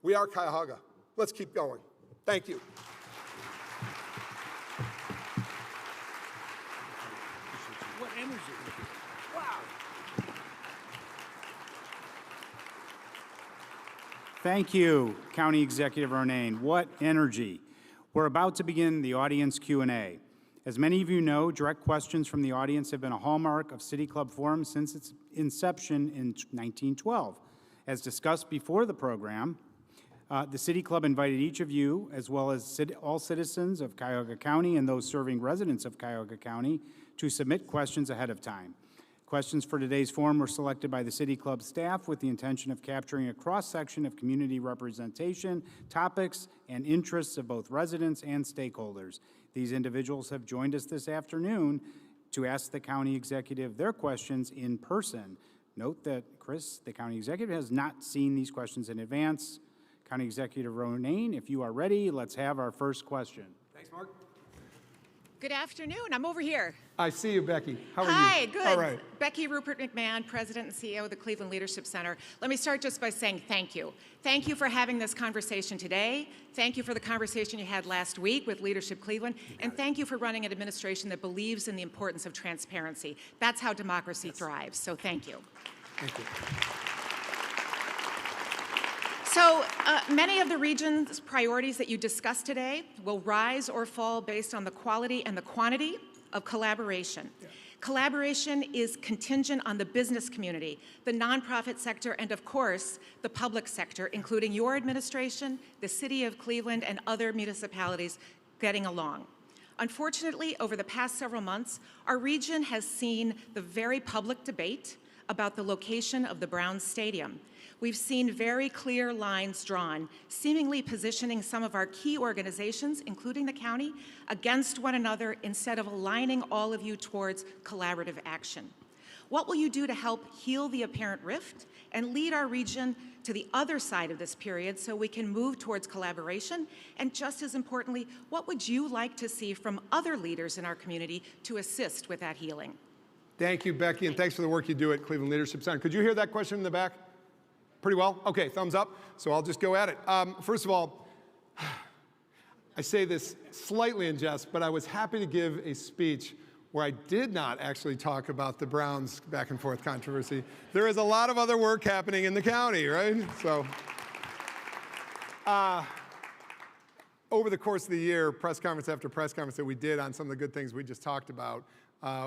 We are Cuyahoga. Let's keep going. Thank you. What energy. Wow. Thank you, County Executive Ronayne. What energy. We're about to begin the audience Q&A. As many of you know, direct questions from the audience have been a hallmark of City Club Forums since its inception in 1912. As discussed before the program, the City Club invited each of you, as well as all citizens of Cuyahoga County and those serving residents of Cuyahoga County, to submit questions ahead of time. Questions for today's forum were selected by the City Club staff with the intention of capturing a cross-section of community representation, topics, and interests of both residents and stakeholders. These individuals have joined us this afternoon to ask the county executive their questions in person. Note that Chris, the county executive, has not seen these questions in advance. County Executive Ronayne, if you are ready, let's have our first question. Thanks, Mark. Good afternoon. I'm over here. I see you, Becky. How are you? Hi, good. All right. Becky Rupert McMahon, President and CEO of the Cleveland Leadership Center. Let me start just by saying thank you. Thank you for having this conversation today. Thank you for the conversation you had last week with Leadership Cleveland. And thank you for running an administration that believes in the importance of transparency. That's how democracy thrives. So thank you. Thank you. So many of the region's priorities that you discussed today will rise or fall based on the quality and the quantity of collaboration. Yeah. Collaboration is contingent on the business community, the nonprofit sector, and of course, the public sector, including your administration, the City of Cleveland, and other municipalities getting along. Unfortunately, over the past several months, our region has seen the very public debate about the location of the Browns Stadium. We've seen very clear lines drawn, seemingly positioning some of our key organizations, including the county, against one another instead of aligning all of you towards collaborative action. What will you do to help heal the apparent rift and lead our region to the other side of this period so we can move towards collaboration? And just as importantly, what would you like to see from other leaders in our community to assist with that healing? Thank you, Becky, and thanks for the work you do at Cleveland Leadership Center. Could you hear that question in the back? Pretty well? Okay, thumbs up. So I'll just go at it. First of all, I say this slightly in jest, but I was happy to give a speech where I did not actually talk about the Browns back and forth controversy. There is a lot of other work happening in the county, right? So, over the course of the year, press conference after press conference that we did on some of the good things we just talked about,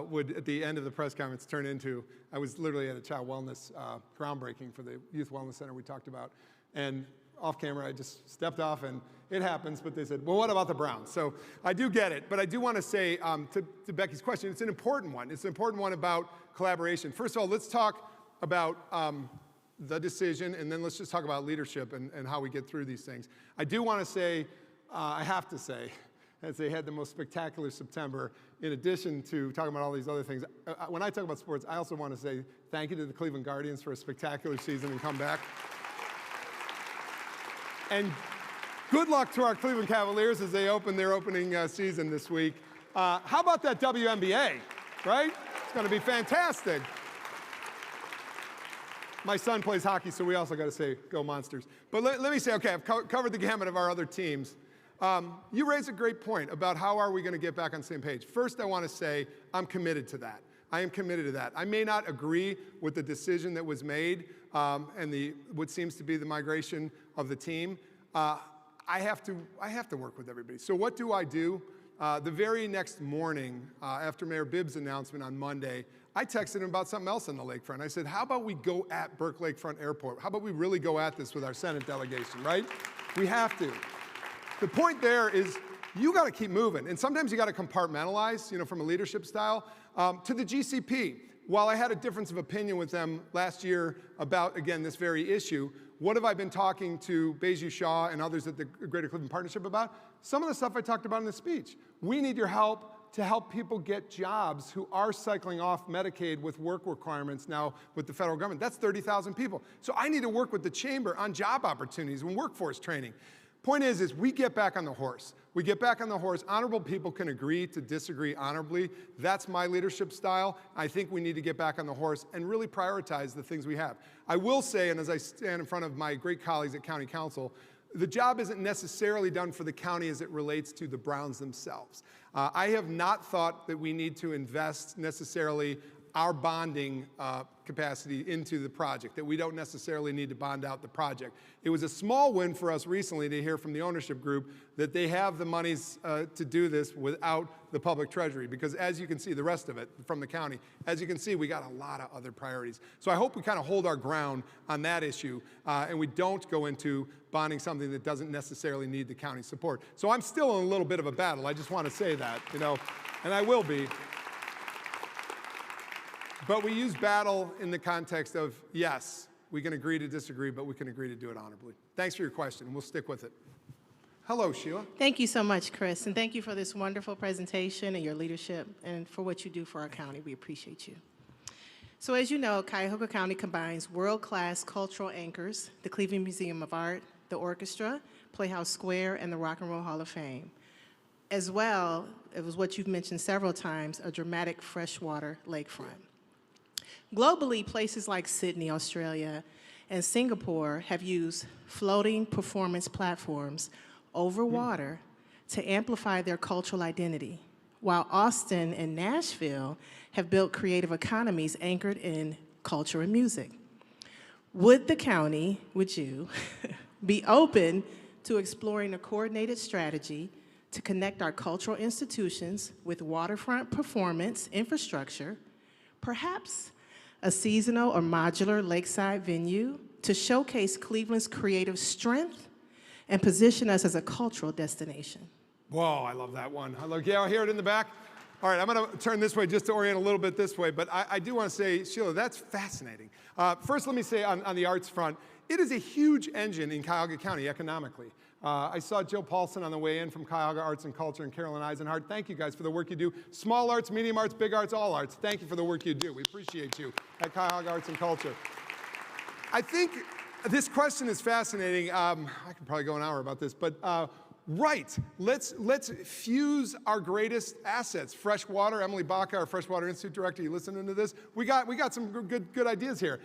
would, at the end of the press conference, turn into, I was literally at a child wellness groundbreaking for the Youth Wellness Center we talked about. And off camera, I just stepped off, and it happens, but they said, well, what about the Browns? So I do get it, but I do want to say to Becky's question, it's an important one. It's an important one about collaboration. First of all, let's talk about the decision, and then let's just talk about leadership and how we get through these things. I do want to say, I have to say, as they had the most spectacular September, in addition to talking about all these other things, when I talk about sports, I also want to say thank you to the Cleveland Guardians for a spectacular season and comeback. And good luck to our Cleveland Cavaliers as they open their opening season this week. How about that WNBA, right? It's going to be fantastic. My son plays hockey, so we also got to say, go Monsters. But let me say, okay, I've covered the gamut of our other teams. You raise a great point about how are we going to get back on the same page. First, I want to say I'm committed to that. I am committed to that. I may not agree with the decision that was made and what seems to be the migration of the team. I have to work with everybody. So what do I do? The very next morning, after Mayor Bibb's announcement on Monday, I texted him about something else on the lakefront. I said, how about we go at Burke Lakefront Airport? How about we really go at this with our Senate delegation, right? We have to. The point there is you got to keep moving. And sometimes you got to compartmentalize, from a leadership style. To the GCP, while I had a difference of opinion with them last year about, again, this very issue, what have I been talking to Beju Shaw and others at the Greater Cleveland Partnership about? Some of the stuff I talked about in the speech. We need your help to help people get jobs who are cycling off Medicaid with work requirements now with the federal government. That's 30,000 people. So I need to work with the chamber on job opportunities and workforce training. Point is we get back on the horse. We get back on the horse. Honorable people can agree to disagree honorably. That's my leadership style. I think we need to get back on the horse and really prioritize the things we have. I will say, and as I stand in front of my great colleagues at County Council, the job isn't necessarily done for the county as it relates to the Browns themselves. I have not thought that we need to invest necessarily our bonding capacity into the project, that we don't necessarily need to bond out the project. It was a small win for us recently to hear from the ownership group that they have the monies to do this without the public treasury, because as you can see, the rest of it from the county, as you can see, we got a lot of other priorities. So I hope we kind of hold our ground on that issue and we don't go into bonding something that doesn't necessarily need the county support. So I'm still in a little bit of a battle. I just want to say that, and I will be. But we use battle in the context of, yes, we can agree to disagree, but we can agree to do it honorably. Thanks for your question, and we'll stick with it. Hello, Sheila. Thank you so much, Chris, and thank you for this wonderful presentation and your leadership and for what you do for our county. We appreciate you. So as you know, Cuyahoga County combines world-class cultural anchors, the Cleveland Museum of Art, the orchestra, Playhouse Square, and the Rock and Roll Hall of Fame. As well, it was what you've mentioned several times, a dramatic freshwater lakefront. Globally, places like Sydney, Australia, and Singapore have used floating performance platforms over water to amplify their cultural identity, while Austin and Nashville have built creative economies anchored in culture and music. Would the county, would you, be open to exploring a coordinated strategy to connect our cultural institutions with waterfront performance infrastructure, perhaps a seasonal or modular lakeside venue to showcase Cleveland's creative strength and position us as a cultural destination? Whoa, I love that one. Yeah, I hear it in the back. All right, I'm going to turn this way just to orient a little bit this way, but I do want to say, Sheila, that's fascinating. First, let me say on the arts front, it is a huge engine in Cuyahoga County economically. I saw Jill Paulson on the way in from Cuyahoga Arts and Culture and Carolyn Eisenhardt. Thank you guys for the work you do. Small arts, medium arts, big arts, all arts. Thank you for the work you do. We appreciate you at Cuyahoga Arts and Culture. I think this question is fascinating. I could probably go an hour about this, but right, let's fuse our greatest assets. Fresh water, Emily Baca, our Freshwater Institute director, you listening to this? We got some good ideas here.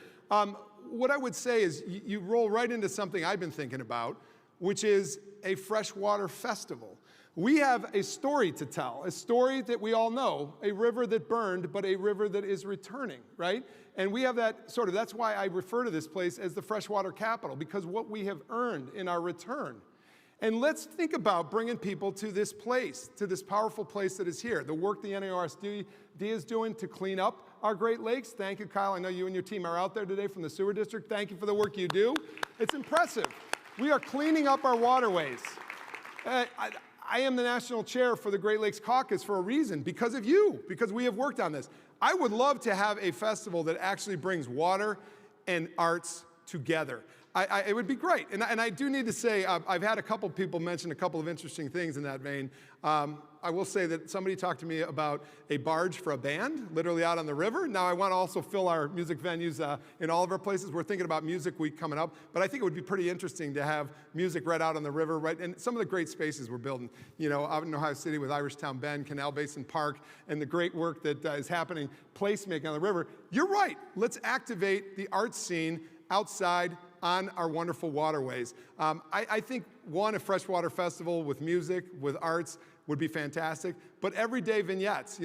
What I would say is you roll right into something I've been thinking about, which is a freshwater festival. We have a story to tell, a story that we all know, a river that burned, but a river that is returning, right? And we have that that's why I refer to this place as the freshwater capital, because what we have earned in our return. And let's think about bringing people to this place, to this powerful place that is here. The work the NARSD is doing to clean up our Great Lakes. Thank you, Kyle. I know you and your team are out there today from the sewer district. Thank you for the work you do. It's impressive. We are cleaning up our waterways. I am the national chair for the Great Lakes Caucus for a reason, because of you, because we have worked on this. I would love to have a festival that actually brings water and arts together. It would be great. And I do need to say, I've had a couple people mention a couple of interesting things in that vein. I will say that somebody talked to me about a barge for a band, literally out on the river. Now, I want to also fill our music venues in all of our places. We're thinking about Music Week coming up, but I think it would be pretty interesting to have music right out on the river, right? And some of the great spaces we're building, out in Ohio City with Irishtown Bend, Canal Basin Park, and the great work that is happening, placemaking on the river. You're right. Let's activate the arts scene outside on our wonderful waterways. I think, a freshwater festival with music, with arts, would be fantastic. But everyday vignettes,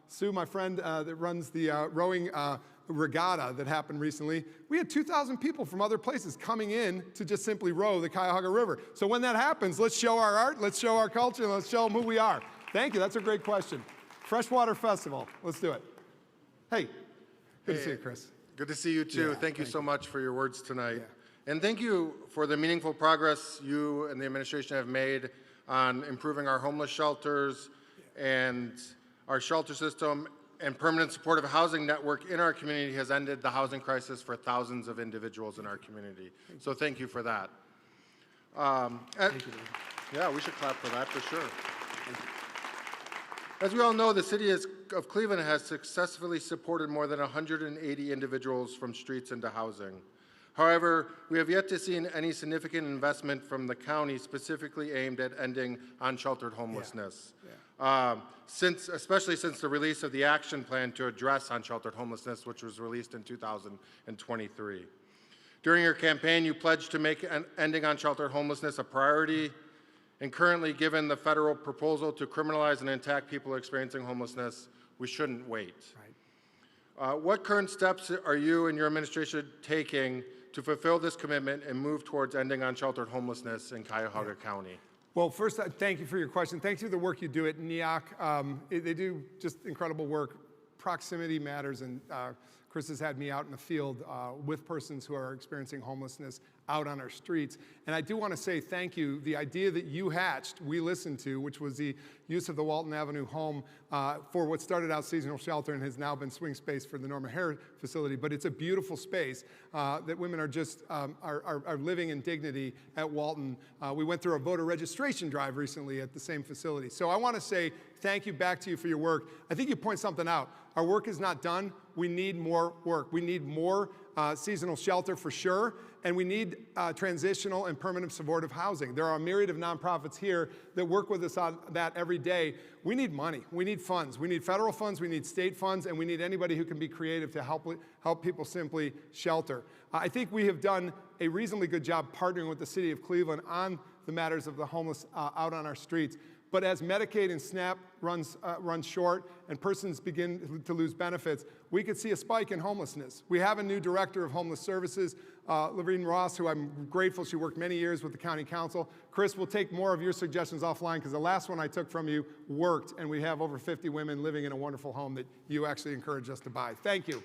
Sue, my friend that runs the rowing regatta that happened recently, we had 2,000 people from other places coming in to just simply row the Cuyahoga River. So when that happens, let's show our art, let's show our culture, and let's show them who we are. Thank you, that's a great question. Freshwater Festival, let's do it. Hey, good to see you, Chris. Good to see you too. Yeah, thank you so much for your words tonight. Yeah. And thank you for the meaningful progress you and the administration have made on improving our homeless shelters and our shelter system, and permanent supportive housing network in our community has ended the housing crisis for thousands of individuals in our community. So thank you for that. Thank you. Yeah, we should clap for that for sure. As we all know, the city of Cleveland has successfully supported more than 180 individuals from streets into housing. However, we have yet to see any significant investment from the county specifically aimed at ending unsheltered homelessness. Especially since the release of the action plan to address unsheltered homelessness, which was released in 2023. During your campaign, you pledged to make ending unsheltered homelessness a priority. And currently, given the federal proposal to criminalize and attack people experiencing homelessness, we shouldn't wait. Right. What current steps are you and your administration taking to fulfill this commitment and move towards ending unsheltered homelessness in Cuyahoga County? Well, first, thank you for your question. Thanks for the work you do at NEOC. They do just incredible work. Proximity matters, and Chris has had me out in the field with persons who are experiencing homelessness out on our streets. And I do want to say thank you. The idea that you hatched, we listened to, which was the use of the Walton Avenue home for what started out seasonal shelter and has now been swing space for the Norma Hare facility. But it's a beautiful space that women are just are living in dignity at Walton. We went through a voter registration drive recently at the same facility. So I want to say thank you back to you for your work. I think you point something out. Our work is not done. we need more work. We need more seasonal shelter for sure, and we need transitional and permanent supportive housing. There are a myriad of nonprofits here that work with us on that every day. We need money. We need funds. We need federal funds. We need state funds, and we need anybody who can be creative to help people simply shelter. I think we have done a reasonably good job partnering with the city of Cleveland on the matters of the homeless out on our streets. But as Medicaid and SNAP runs short and persons begin to lose benefits, we could see a spike in homelessness. We have a new director of homeless services, Lorene Ross, who I'm grateful. She worked many years with the county council. Chris, we'll take more of your suggestions offline because the last one I took from you worked, and we have over 50 women living in a wonderful home that you actually encouraged us to buy. Thank you.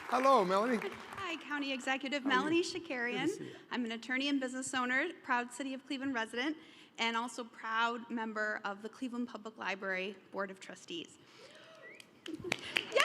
Hello, Melanie. Hi, County Executive Melanie Shakarian. I'm an attorney and business owner, proud City of Cleveland resident, and also proud member of the Cleveland Public Library Board of Trustees. Yeah!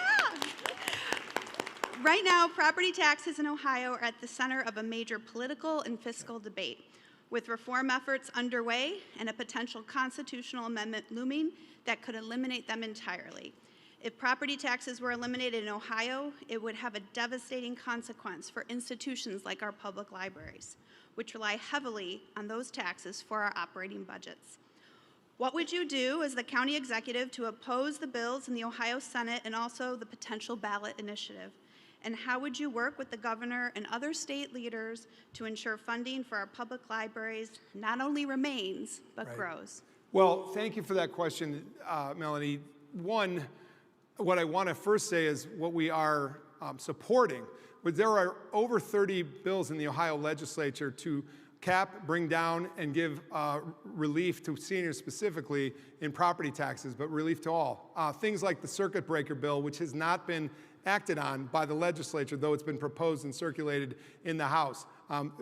Right now, property taxes in Ohio are at the center of a major political and fiscal debate, with reform efforts underway and a potential constitutional amendment looming that could eliminate them entirely. If property taxes were eliminated in Ohio, it would have a devastating consequence for institutions like our public libraries, which rely heavily on those taxes for our operating budgets. What would you do as the county executive to oppose the bills in the Ohio Senate and also the potential ballot initiative? And how would you work with the governor and other state leaders to ensure funding for our public libraries not only remains, but grows? Well, thank you for that question, Melanie. One, what I want to first say is what we are supporting. But there are over 30 bills in the Ohio legislature to cap, bring down, and give relief to seniors specifically in property taxes, but relief to all. Things like the circuit breaker bill, which has not been acted on by the legislature, though it's been proposed and circulated in the House.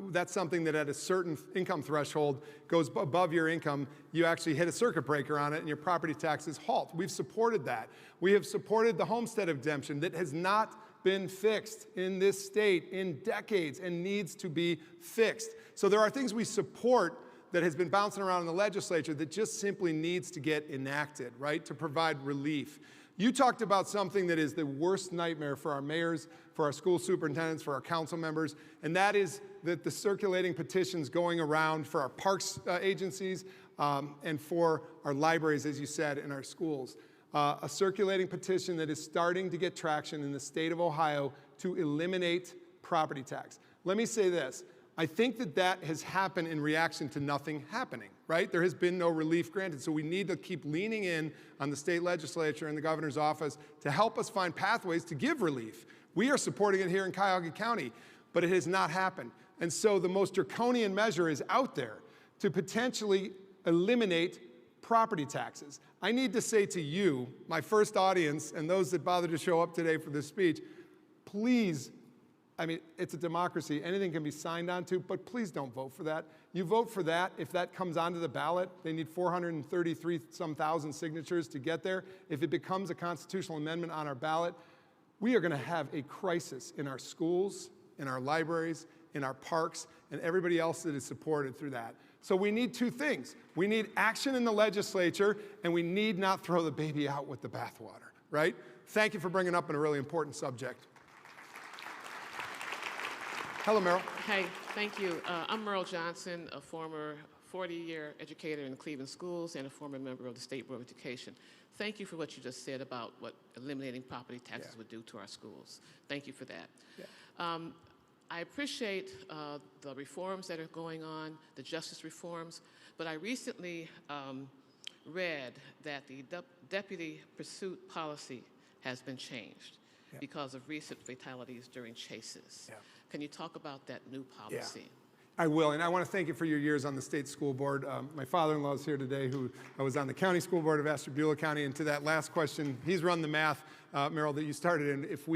That's something that at a certain income threshold goes above your income, you actually hit a circuit breaker on it and your property taxes halt. We've supported that. We have supported the homestead exemption that has not been fixed in this state in decades and needs to be fixed. So there are things we support that has been bouncing around in the legislature that just simply needs to get enacted, right, to provide relief. You talked about something that is the worst nightmare for our mayors, for our school superintendents, for our council members, and that is that the circulating petitions going around for our parks agencies and for our libraries, as you said, and our schools. A circulating petition that is starting to get traction in the state of Ohio to eliminate property tax. Let me say this. I think that that has happened in reaction to nothing happening, right? There has been no relief granted, so we need to keep leaning in on the state legislature and the governor's office to help us find pathways to give relief. We are supporting it here in Cuyahoga County, but it has not happened. And so the most draconian measure is out there to potentially eliminate property taxes. I need to say to you, my first audience, and those that bothered to show up today for this speech, please, I mean, it's a democracy. Anything can be signed onto, but please don't vote for that. You vote for that. If that comes onto the ballot, they need 433-some thousand signatures to get there. If it becomes a constitutional amendment on our ballot, we are going to have a crisis in our schools, in our libraries, in our parks, and everybody else that is supported through that. So we need two things. We need action in the legislature, and we need not throw the baby out with the bathwater, right? Thank you for bringing up a really important subject. Hello, Merrill. Hey, thank you. I'm Merle Johnson, a former 40-year educator in the Cleveland schools and a former member of the State Board of Education. Thank you for what you just said about what eliminating property taxes would do to our schools. Thank you for that. Yeah. I appreciate the reforms that are going on, the justice reforms, but I recently read that the deputy pursuit policy has been changed because of recent fatalities during chases. Yeah. Can you talk about that new policy? Yeah. I will, and I want to thank you for your years on the state school board. My father-in-law is here today, who was on the county school board of Ashtabula County, and to that last question, he's run the math, Merrill, that you started in. If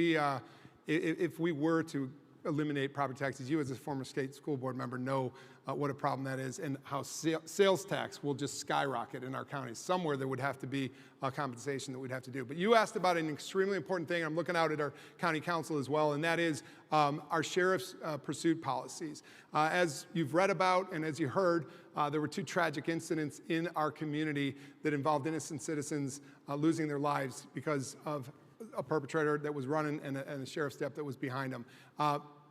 we were to eliminate property taxes. You, as a former state school board member, know what a problem that is, and how sales tax will just skyrocket in our counties. Somewhere there would have to be a compensation that we'd have to do. But you asked about an extremely important thing. I'm looking out at our county council as well, and that is our sheriff's pursuit policies. As you've read about and as you heard, there were 2 tragic incidents in our community that involved innocent citizens losing their lives because of a perpetrator that was running and a sheriff's step that was behind him.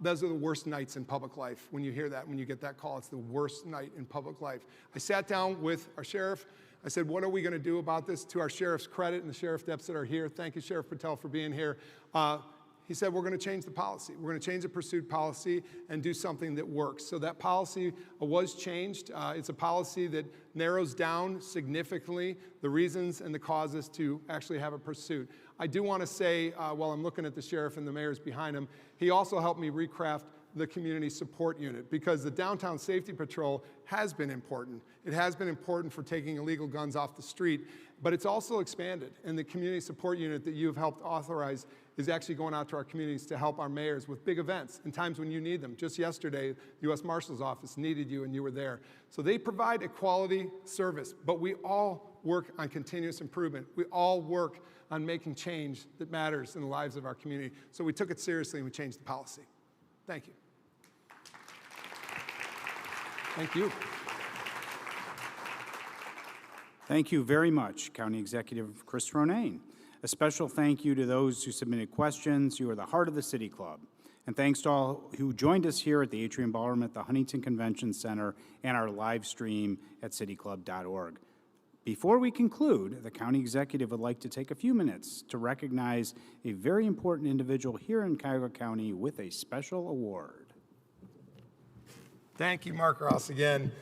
Those are the worst nights in public life. When you hear that, when you get that call, it's the worst night in public life. I sat down with our sheriff. I said, what are we going to do about this? To our sheriff's credit and the sheriff deputies that are here, thank you, Sheriff Patel, for being here. He said, we're going to change the policy. We're going to change the pursuit policy and do something that works. So that policy was changed. It's a policy that narrows down significantly the reasons and the causes to actually have a pursuit. I do want to say, while I'm looking at the sheriff and the mayors behind him, he also helped me recraft the community support unit, because the downtown safety patrol has been important. It has been important for taking illegal guns off the street, but it's also expanded. And the community support unit that you've helped authorize is actually going out to our communities to help our mayors with big events in times when you need them. Just yesterday, the U.S. Marshal's Office needed you and you were there. So they provide a quality service, but we all work on continuous improvement. We all work on making change that matters in the lives of our community. So we took it seriously and we changed the policy. Thank you. Thank you. Thank you very much, County Executive Chris Ronayne. A special thank you to those who submitted questions. You are the heart of the City Club. And thanks to all who joined us here at the Atrium Ballroom at the Huntington Convention Center and our live stream at cityclub.org. Before we conclude, the County Executive would like to take a few minutes to recognize a very important individual here in Cuyahoga County with a special award. Thank you, Mark Ross, again.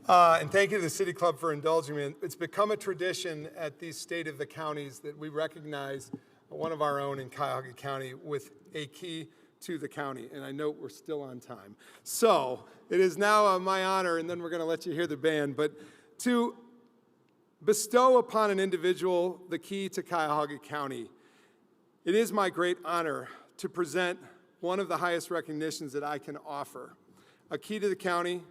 And thank you to the City Club for indulging me. It's become a tradition at these State of the Counties that we recognize one of our own in Cuyahoga County with a key to the county. And I note we're still on time. So it is now my honor, and then we're going to let you hear the band, but to bestow upon an individual the key to Cuyahoga County. It is my great honor to present one of the highest recognitions that I can offer. A key to the county,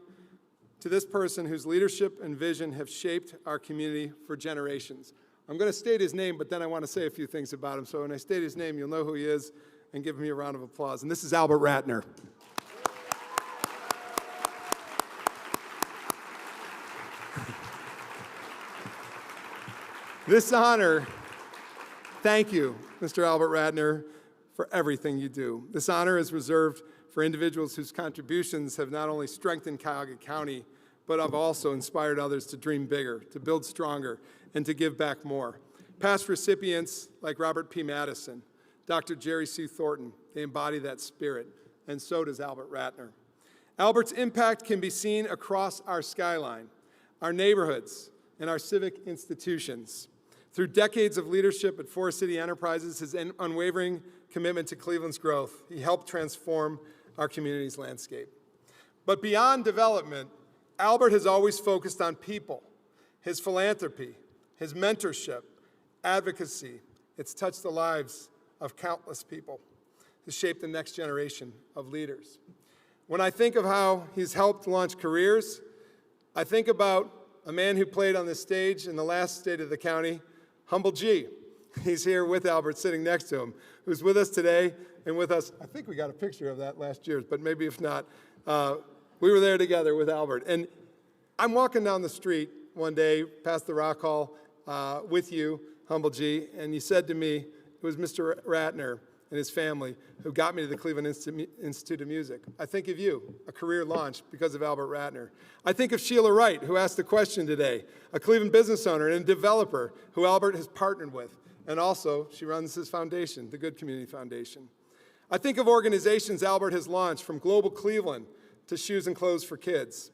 to this person whose leadership and vision have shaped our community for generations. I'm going to state his name, but then I want to say a few things about him. So when I state his name, you'll know who he is, and give me a round of applause. And this is Albert Ratner. This honor, thank you, Mr. Albert Ratner, for everything you do. This honor is reserved for individuals whose contributions have not only strengthened Cuyahoga County, but have also inspired others to dream bigger, to build stronger, and to give back more. Past recipients like Robert P. Madison, Dr. Jerry C. Thornton, they embody that spirit, and so does Albert Ratner. Albert's impact can be seen across our skyline, our neighborhoods, and our civic institutions. Through decades of leadership at Forest City Enterprises, his unwavering commitment to Cleveland's growth, he helped transform our community's landscape. But beyond development, Albert has always focused on people. His philanthropy, his mentorship, advocacy, it's touched the lives of countless people to shape the next generation of leaders. When I think of how he's helped launch careers, I think about a man who played on this stage in the last State of the County, Humble G. He's here with Albert, sitting next to him, who's with us today and with us. I think we got a picture of that last year, but maybe if not, we were there together with Albert. And I'm walking down the street one day past the Rock Hall with you, Humble G, and you said to me, it was Mr. Ratner and his family who got me to the Cleveland Institute of Music. I think of you, a career launched because of Albert Ratner. I think of Sheila Wright, who asked the question today, a Cleveland business owner and a developer who Albert has partnered with. And also, she runs his foundation, the Good Community Foundation. I think of organizations Albert has launched, from Global Cleveland to Shoes and Clothes for Kids.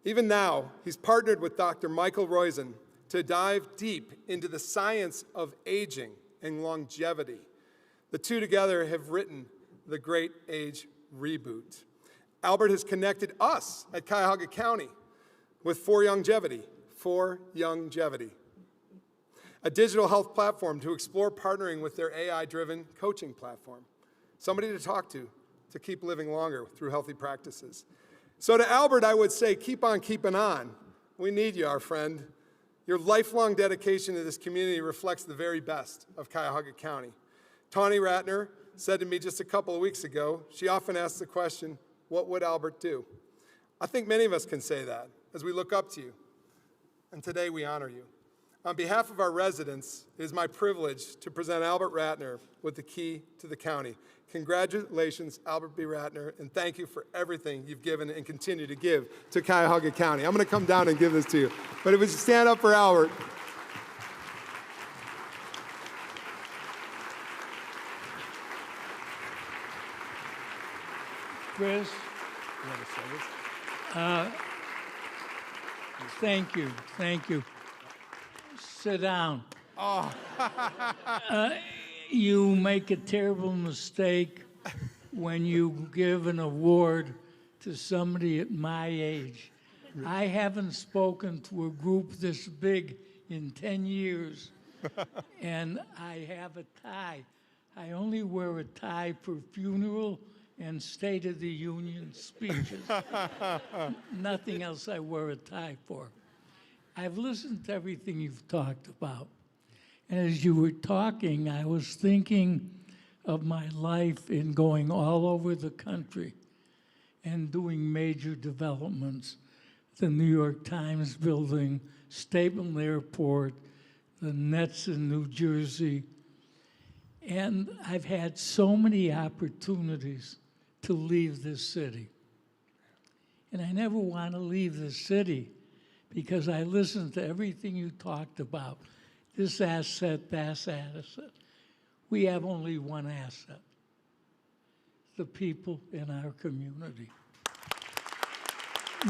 Even now, he's partnered with Dr. Michael Roizen to dive deep into the science of aging and longevity. The two together have written the Great Age Reboot. Albert has connected us at Cuyahoga County with For Youngevity, a digital health platform to explore partnering with their AI-driven coaching platform. Somebody to talk to to keep living longer through healthy practices. So to Albert, I would say, keep on keeping on. We need you, our friend. Your lifelong dedication to this community reflects the very best of Cuyahoga County. Tawny Ratner said to me just a couple of weeks ago, she often asks the question, what would Albert do? I think many of us can say that as we look up to you. And today we honor you. On behalf of our residents, it is my privilege to present Albert Ratner with the key to the county. Congratulations, Albert B. Ratner, and thank you for everything you've given and continue to give to Cuyahoga County. I'm going to come down and give this to you. But if we should stand up for Albert. Chris, thank you. Sit down. Oh. You make a terrible mistake when you give an award to somebody at my age. I haven't spoken to a group this big in 10 years, and I have a tie. I only wear a tie for funeral and State of the Union speeches. Nothing else I wear a tie for. I've listened to everything you've talked about. And as you were talking, I was thinking of my life in going all over the country and doing major developments. The New York Times building, Stapleton Airport, the Nets in New Jersey. And I've had so many opportunities to leave this city. And I never want to leave the city because I listened to everything you talked about. This asset, that asset. We have only one asset, the people in our community.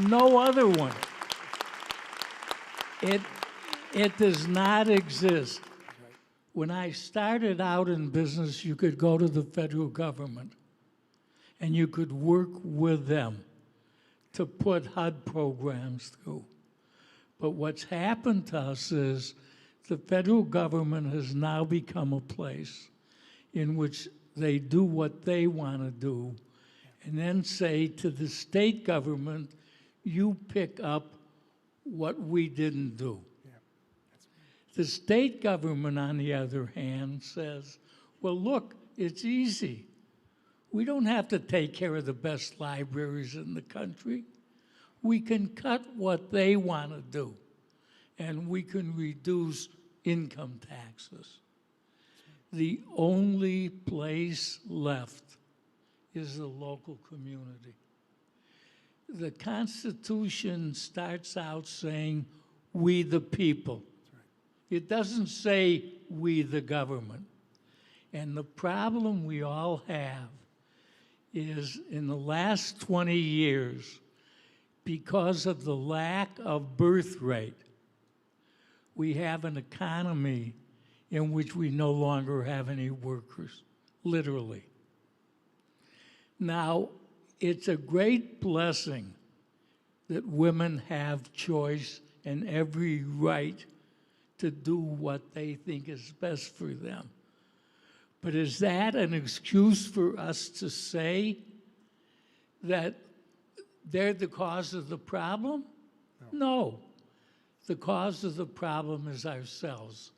No other one. It does not exist. When I started out in business, you could go to the federal government and you could work with them to put HUD programs through. But what's happened to us is the federal government has now become a place in which they do what they want to do and then say to the state government, you pick up what we didn't do. The state government, on the other hand, says, well, look, it's easy. We don't have to take care of the best libraries in the country. We can cut what they want to do, and we can reduce income taxes. The only place left is the local community. The Constitution starts out saying, we the people. It doesn't say we the government. And the problem we all have is in the last 20 years, because of the lack of birth rate, we have an economy in which we no longer have any workers, literally. Now, it's a great blessing that women have choice and every right to do what they think is best for them. But is that an excuse for us to say that they're the cause of the problem? No. The cause of the problem is ourselves.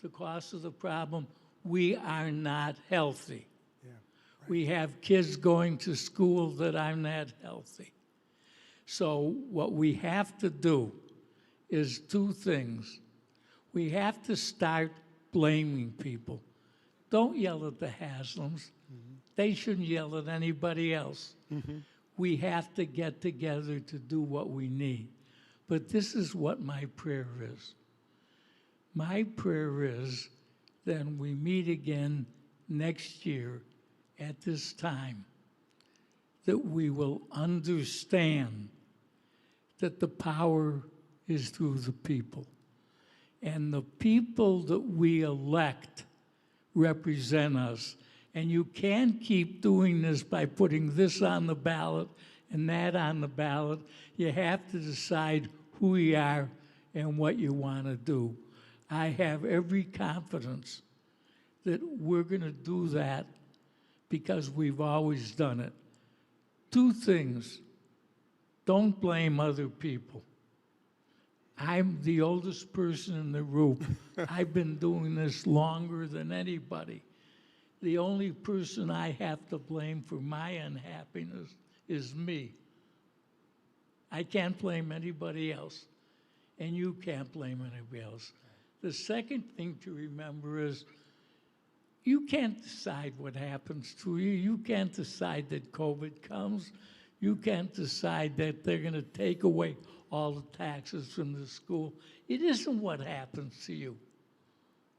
The cause of the problem, we are not healthy. We have kids going to school that are not healthy. So what we have to do is two things. We have to start blaming people. Don't yell at the Haslams. They shouldn't yell at anybody else. We have to get together to do what we need. But this is what my prayer is. My prayer is that we meet again next year at this time, that we will understand that the power is through the people. And the people that we elect represent us. And you can't keep doing this by putting this on the ballot and that on the ballot. You have to decide who you are and what you want to do. I have every confidence that we're going to do that because we've always done it. Two things. Don't blame other people. I'm the oldest person in the room. I've been doing this longer than anybody. The only person I have to blame for my unhappiness is me. I can't blame anybody else, and you can't blame anybody else. The second thing to remember is you can't decide what happens to you. You can't decide that COVID comes. You can't decide that they're going to take away all the taxes from the school. It isn't what happens to you.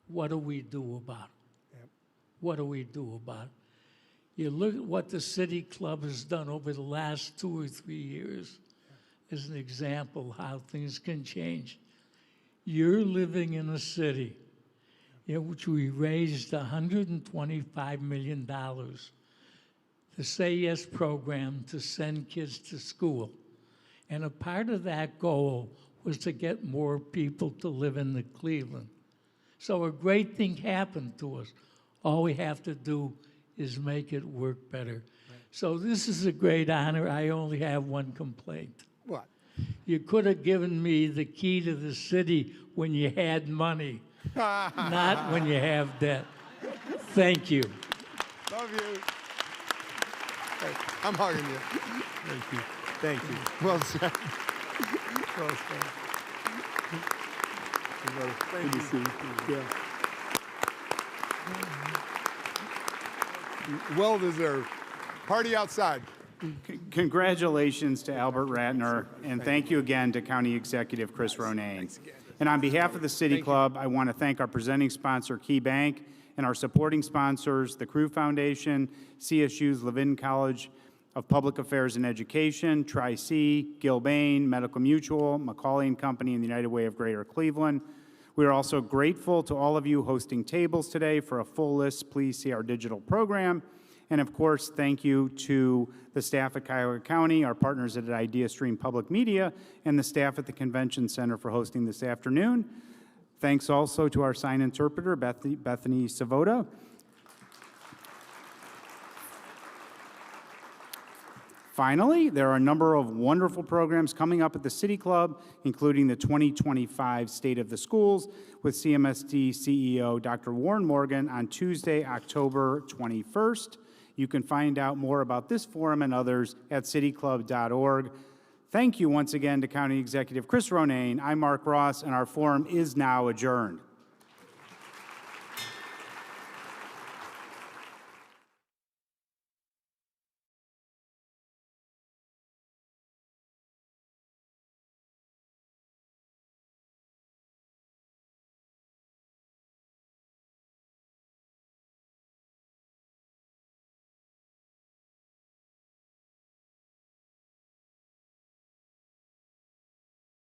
What do we do about it? Yep. What do we do about it? You look at what the City Club has done over the last 2 or 3 years as an example how things can change. You're living in a city in which we raised $125 million, the Say Yes program to send kids to school. And a part of that goal was to get more people to live in the Cleveland. So a great thing happened to us. All we have to do is make it work better. Right. So this is a great honor. I only have one complaint. What? You could have given me the key to the city when you had money, not when you have debt. Thank you. Love you. Hey, I'm hugging you. Thank you. Thank you. Well said. Well said. Thank you. See you. Yeah. Well deserved. Party outside. Congratulations to Albert Ratner, and thank you again to County Executive Chris Ronayne. And on behalf of the City Club, I want to thank our presenting sponsor, Key Bank, and our supporting sponsors, the Crew Foundation, CSU's Levin College of Public Affairs and Education, Tri-C, Gilbane, Medical Mutual, Macaulay & Company, and the United Way of Greater Cleveland. We are also grateful to all of you hosting tables today. For a full list, please see our digital program. And of course, thank you to the staff at Cuyahoga County, our partners at IdeaStream Public Media, and the staff at the Convention Center for hosting this afternoon. Thanks also to our sign interpreter, Bethany Savoda. Finally, there are a number of wonderful programs coming up at the City Club, including the 2025 State of the Schools with CMSD CEO Dr. Warren Morgan on Tuesday, October 21st. You can find out more about this forum and others at cityclub.org. Thank you once again to County Executive Chris Ronayne. I'm Mark Ross, and our forum is now adjourned.